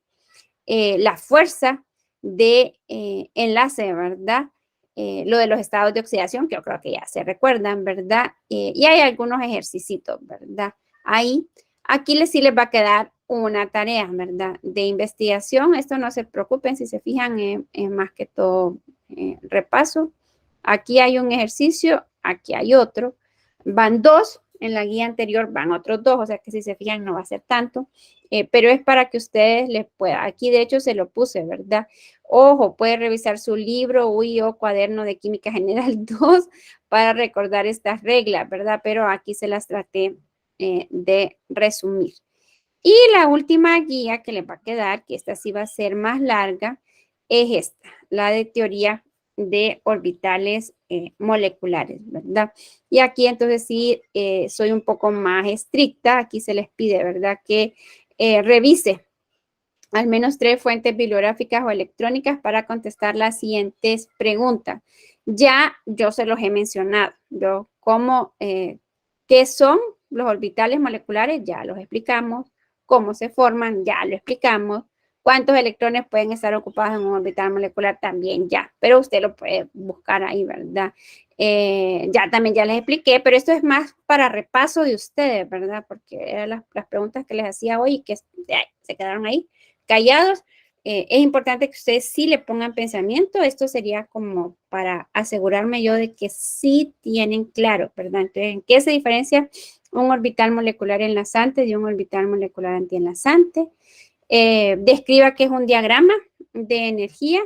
la fuerza de enlace, ¿verdad? Lo de los estados de oxidación, que yo creo que ya se recuerdan, ¿verdad? Y hay algunos ejercicios, ¿verdad? Ahí, aquí sí les va a quedar una tarea, ¿verdad?, de investigación. Esto no se preocupen, si se fijan, es más que todo repaso. Aquí hay un ejercicio, aquí hay otro. Van dos, en la guía anterior van otros dos, o sea que si se fijan no va a ser tanto. Pero es para que ustedes les puedan, aquí de hecho se lo puse, ¿verdad? Ojo, puede revisar su libro o cuaderno de Química General 2 para recordar estas reglas, ¿verdad? Pero aquí se las traté de resumir. Y la última guía que les va a quedar, que esta sí va a ser más larga, es esta, la de teoría de orbitales moleculares, ¿verdad? Y aquí entonces sí soy un poco más estricta, aquí se les pide, ¿verdad?, que revise al menos 3 fuentes bibliográficas o electrónicas para contestar las siguientes preguntas. Ya yo se los he mencionado, ¿qué son los orbitales moleculares? Ya los explicamos. ¿Cómo se forman? Ya lo explicamos. cuántos electrones pueden estar ocupados en un orbital molecular también ya, pero usted lo puede buscar ahí, ¿verdad? Ya también ya les expliqué, pero esto es más para repaso de ustedes, ¿verdad? Porque eran las preguntas que les hacía hoy y que se quedaron ahí callados. Es importante que ustedes sí le pongan pensamiento. Esto sería como para asegurarme yo de que sí tienen claro, ¿verdad? Entonces, ¿en qué se diferencia un orbital molecular enlazante de un orbital molecular antienlazante? Describa qué es un diagrama de energía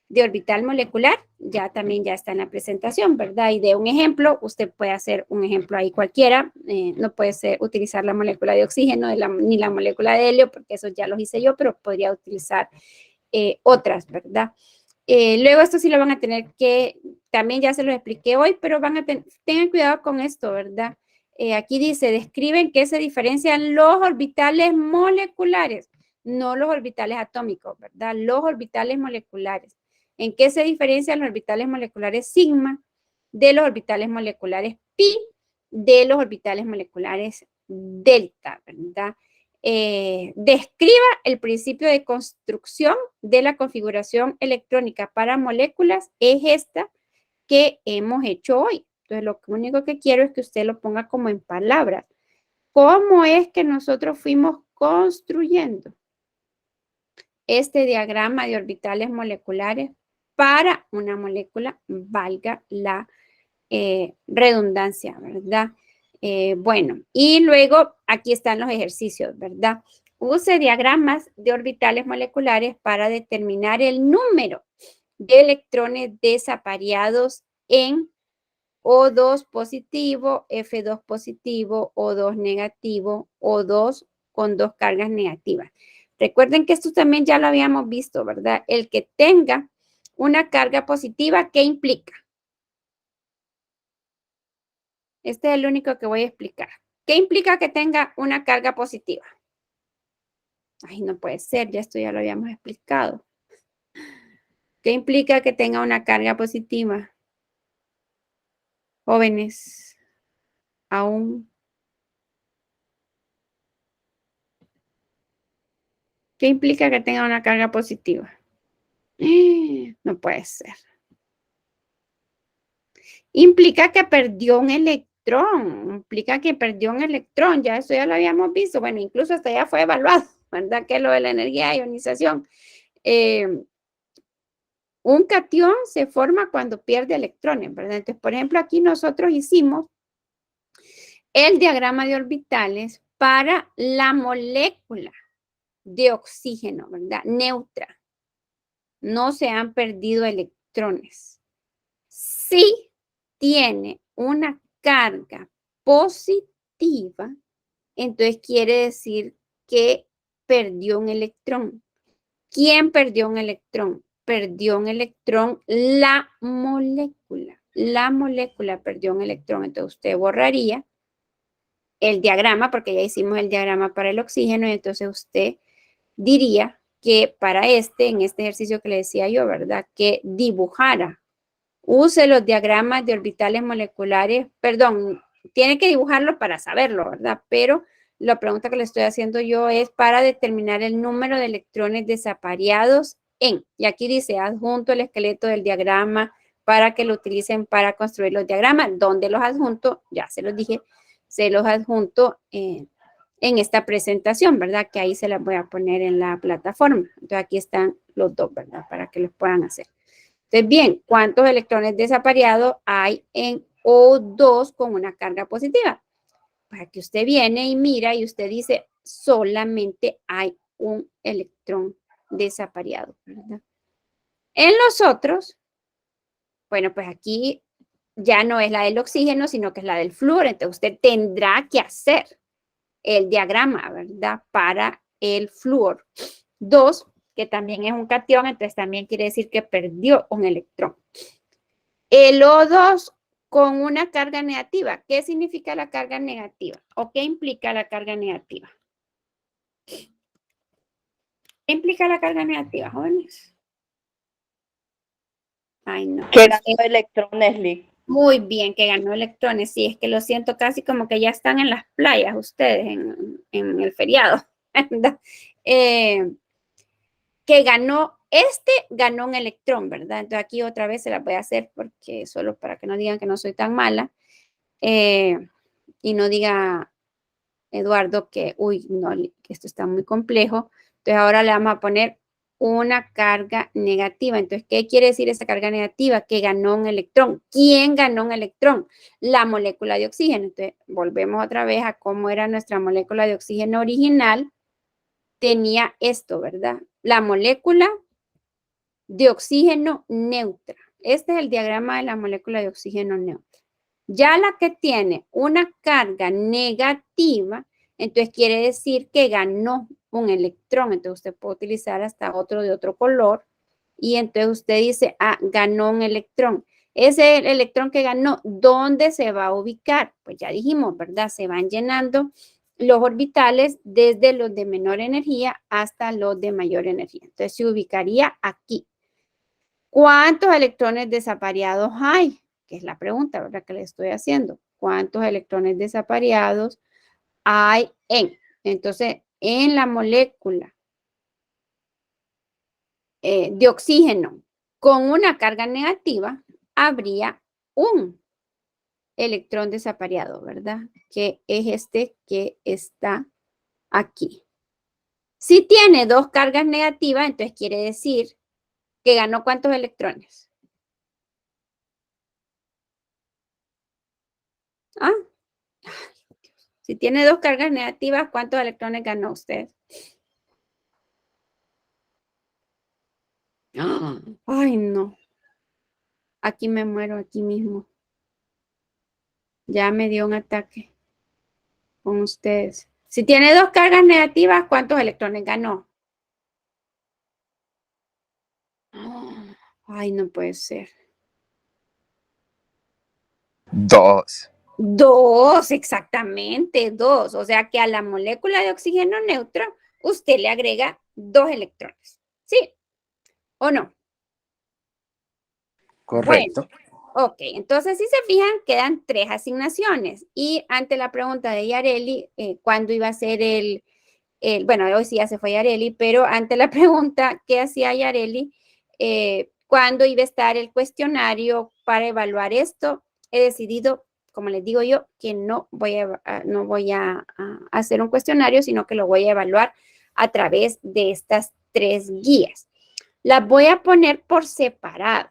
de orbital molecular, ya también ya está en la presentación, ¿verdad? Y de un ejemplo, usted puede hacer un ejemplo ahí cualquiera, no puede utilizar la molécula de oxígeno ni la molécula de helio, porque eso ya los hice yo, pero podría utilizar otras, ¿verdad? Luego esto sí lo van a tener que, también ya se lo expliqué hoy, pero tengan cuidado con esto, ¿verdad? Aquí dice, describen qué se diferencian los orbitales moleculares, no los orbitales atómicos, ¿verdad? Los orbitales moleculares. ¿En qué se diferencian los orbitales moleculares sigma de los orbitales moleculares pi de los orbitales moleculares delta, ¿verdad? Describa el principio de construcción de la configuración electrónica para moléculas. Es esta que hemos hecho hoy. Entonces, lo único que quiero es que usted lo ponga como en palabras. ¿Cómo es que nosotros fuimos construyendo este diagrama de orbitales moleculares para una molécula, valga la redundancia, ¿verdad? Bueno, y luego aquí están los ejercicios, ¿verdad? Use diagramas de orbitales moleculares para determinar el número de electrones desapareados en O2 positivo, F2 positivo, O2 negativo, O2 con dos cargas negativas. Recuerden que esto también ya lo habíamos visto, ¿verdad? El que tenga una carga positiva, ¿qué implica? Este es el único que voy a explicar. ¿Qué implica que tenga una carga positiva? Ay, no puede ser, ya esto ya lo habíamos explicado. ¿Qué implica que tenga una carga positiva? Jóvenes, aún. ¿Qué implica que tenga una carga positiva? No puede ser. Implica que perdió un electrón. Implica que perdió un electrón. Ya eso ya lo habíamos visto. Bueno, incluso hasta ya fue evaluado, ¿verdad? Que es lo de la energía de ionización. Un catión se forma cuando pierde electrones, ¿verdad? Entonces, por ejemplo, aquí nosotros hicimos el diagrama de orbitales para la molécula de oxígeno, ¿verdad? Neutra. No se han perdido electrones. Si tiene una carga positiva, entonces quiere decir que perdió un electrón. ¿Quién perdió un electrón? Perdió un electrón la molécula. La molécula perdió un electrón. Entonces usted borraría el diagrama, porque ya hicimos el diagrama para el oxígeno, y entonces usted diría que para en este ejercicio que le decía yo, ¿verdad? Que dibujara. Use los diagramas de orbitales moleculares, perdón, tiene que dibujarlo para saberlo, ¿verdad? Pero la pregunta que le estoy haciendo yo es para determinar el número de electrones desapareados en, y aquí dice adjunto el esqueleto del diagrama para que lo utilicen para construir los diagramas. ¿Dónde los adjunto? Ya se los dije, se los adjunto en esta presentación, ¿verdad? Que ahí se las voy a poner en la plataforma. Entonces aquí están los dos, ¿verdad? Para que los puedan hacer. Entonces, bien, ¿cuántos electrones desapareados hay en O2 con una carga positiva? Para que usted viene y mira y usted dice, solamente hay un electrón desapareado, ¿verdad? En los otros, bueno, pues aquí ya no es la del oxígeno, sino que es la del flúor. Entonces, usted tendrá que hacer el diagrama, ¿verdad? Para el flúor. 2, que también es un catión, entonces también quiere decir que perdió un electrón. El O2 con una carga negativa. ¿Qué significa la carga negativa? ¿O qué implica la carga negativa? ¿Qué implica la carga negativa, jóvenes? Ay, no. Que ganó electrones, Lick. Muy bien, que ganó electrones. Sí, es que lo siento casi como que ya están en las playas ustedes en el feriado. que ganó un electrón, ¿verdad? Entonces aquí otra vez se la voy a hacer porque solo para que no digan que no soy tan mala y no diga Eduardo que, uy, no, que esto está muy complejo. Entonces ahora le vamos a poner una carga negativa. Entonces, ¿qué quiere decir esa carga negativa? Que ganó un electrón. ¿Quién ganó un electrón? La molécula de oxígeno. Entonces, volvemos otra vez a cómo era nuestra molécula de oxígeno original. Tenía esto, ¿verdad? La molécula de oxígeno neutra. Este es el diagrama de la molécula de oxígeno neutra. Ya la que tiene una carga negativa, entonces quiere decir que ganó un electrón. Entonces usted puede utilizar hasta otro de otro color. Y entonces usted dice, ah, ganó un electrón. Ese electrón que ganó, ¿dónde se va a ubicar? Pues ya dijimos, ¿verdad? Se van llenando los orbitales desde los de menor energía hasta los de mayor energía. Entonces se ubicaría aquí. ¿Cuántos electrones desapareados hay? Que es la pregunta, ¿verdad? Que le estoy haciendo. ¿Cuántos electrones desapareados hay en? Entonces, en la molécula de oxígeno con una carga negativa, habría un electrón desapareado, ¿verdad? Que es este que está aquí. Si tiene dos cargas negativas, entonces quiere decir que ganó ¿cuántos electrones? ¿Ah? Si tiene dos cargas negativas, ¿cuántos electrones ganó usted? Ay, no. Aquí me muero, aquí mismo. Ya me dio un ataque con ustedes. Si tiene dos cargas negativas, ¿cuántos electrones ganó? Ay, no puede ser. 2. Dos, exactamente, dos. O sea que a la molécula de oxígeno neutro, usted le agrega dos electrones. ¿Sí o no? Correcto. Bueno, ok, entonces si se fijan, quedan 3 asignaciones. Y ante la pregunta de Yareli, ¿cuándo iba a ser bueno, hoy sí ya se fue Yareli, pero ante la pregunta que hacía Yareli, ¿cuándo iba a estar el cuestionario para evaluar esto? He decidido, como les digo yo, que no voy a hacer un cuestionario, sino que lo voy a evaluar a través de estas 3 guías. Las voy a poner por separado.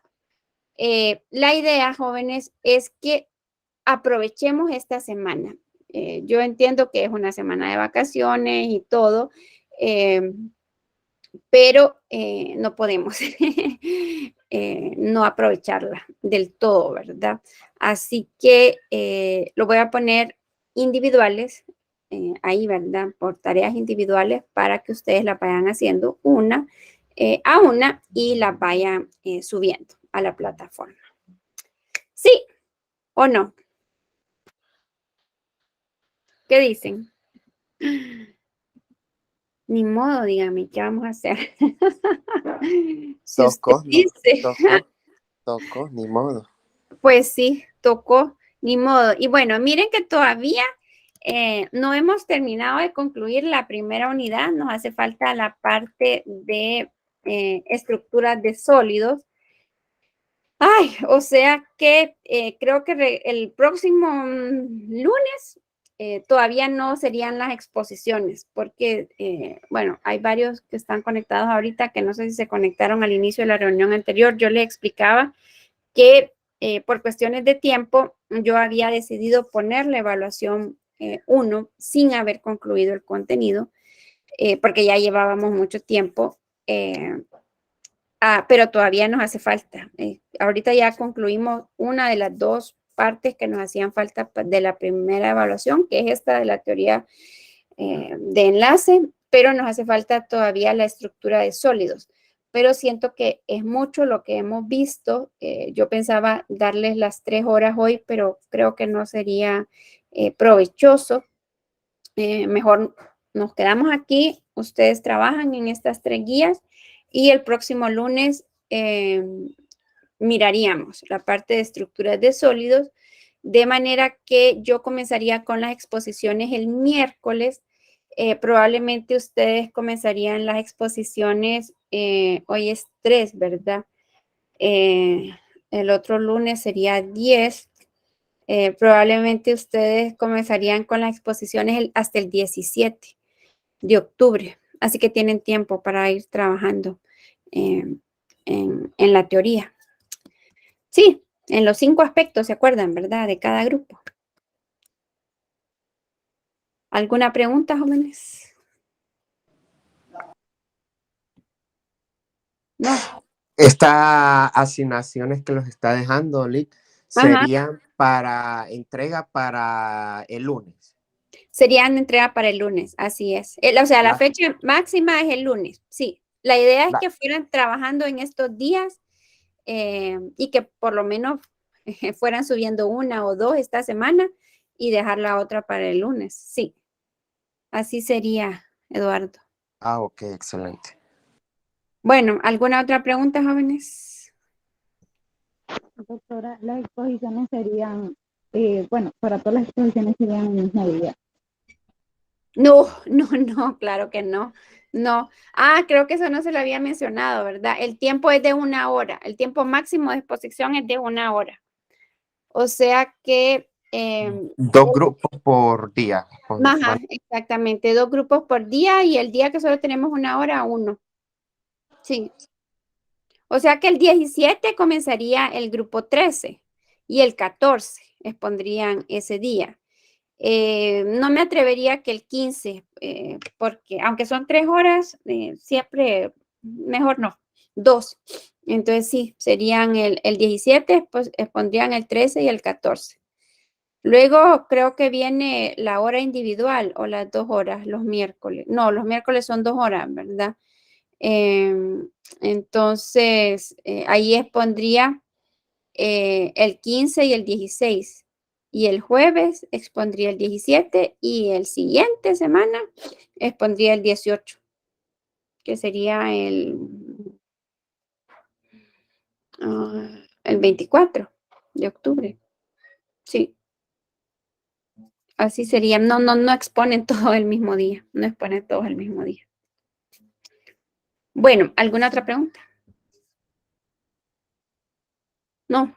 La idea, jóvenes, es que aprovechemos esta semana. Yo entiendo que es una semana de vacaciones y todo, pero no podemos no aprovecharla del todo, ¿verdad? Así que lo voy a poner individuales, ahí, ¿verdad? Por tareas individuales para que ustedes la vayan haciendo una a una y la vayan subiendo a la plataforma. ¿Sí o no? ¿Qué dicen? Ni modo, dígame, ¿qué vamos a hacer? Si usted Tocó, no, dice, tocó, ni modo. pues sí, tocó, ni modo. Y bueno, miren que todavía no hemos terminado de concluir la primera unidad, nos hace falta la parte de estructuras de sólidos. Ay, o sea que creo que el próximo lunes todavía no serían las exposiciones, porque, bueno, hay varios que están conectados ahorita que no sé si se conectaron al inicio de la reunión anterior. Yo le explicaba que por cuestiones de tiempo yo había decidido poner la evaluación 1 sin haber concluido el contenido, porque ya llevábamos mucho tiempo. Pero todavía nos hace falta. Ahorita ya concluimos una de las 2 partes que nos hacían falta de la primera evaluación, que es esta de la teoría de enlace, pero nos hace falta todavía la estructura de sólidos. Pero siento que es mucho lo que hemos visto. Yo pensaba darles las 3 horas hoy, pero creo que no sería provechoso. Mejor nos quedamos aquí, ustedes trabajan en estas 3 guías y el próximo lunes miraríamos la parte de estructuras de sólidos, de manera que yo comenzaría con las exposiciones el miércoles. Probablemente ustedes comenzarían las exposiciones hoy es 3, ¿verdad? El otro lunes sería 10. Probablemente ustedes comenzarían con las exposiciones hasta el 17 de octubre. Así que tienen tiempo para ir trabajando en la teoría. Sí, en los 5 aspectos, ¿se acuerdan, verdad? De cada grupo. ¿Alguna pregunta, jóvenes? No. Estas asignaciones que los está dejando, Lick, Ajá. serían para entrega para el lunes. Serían entrega para el lunes, así es. O sea, la fecha máxima es el lunes, sí. La idea es que fueran trabajando en estos días y que por lo menos fueran subiendo 1 o 2 esta semana y dejar la otra para el lunes, sí. Así sería, Eduardo. Ah, ok, excelente. Bueno, ¿alguna otra pregunta, jóvenes? Doctora, las exposiciones serían, bueno, para todas las exposiciones serían el mismo día. No, claro que no. No. Creo que eso no se lo había mencionado, ¿verdad? El tiempo es de 1 hora. El tiempo máximo de exposición es de 1 hora. O sea que... 2 grupos por día. Ajá, exactamente. 2 grupos por día y el día que solo tenemos 1 hora, 1. Sí. O sea que el 17 comenzaría el grupo 13 y el 14 expondrían ese día. No me atrevería que el 15, porque aunque son 3 horas, siempre mejor no, 2. Entonces sí, serían el 17, pues expondrían el 13 y el 14. Luego creo que viene la hora individual o las 2 horas, los miércoles. No, los miércoles son 2 horas, ¿verdad? Entonces, ahí expondría el 15 y el 16. Y el jueves expondría el 17 y el siguiente semana expondría el 18, que sería el 24 de octubre. Sí. Así sería. No exponen todo el mismo día. No exponen todos el mismo día. Bueno, ¿alguna otra pregunta? No.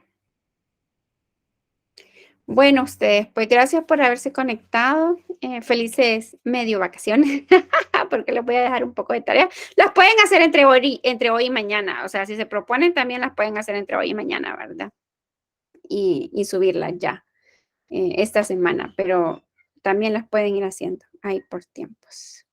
Bueno, ustedes, pues gracias por haberse conectado. Felices medio vacaciones, porque les voy a dejar un poco de tarea. Las pueden hacer entre hoy y mañana. O sea, si se proponen, también las pueden hacer entre hoy y mañana, ¿verdad? Y subirlas ya esta semana, pero también las pueden ir haciendo ahí por tiempos.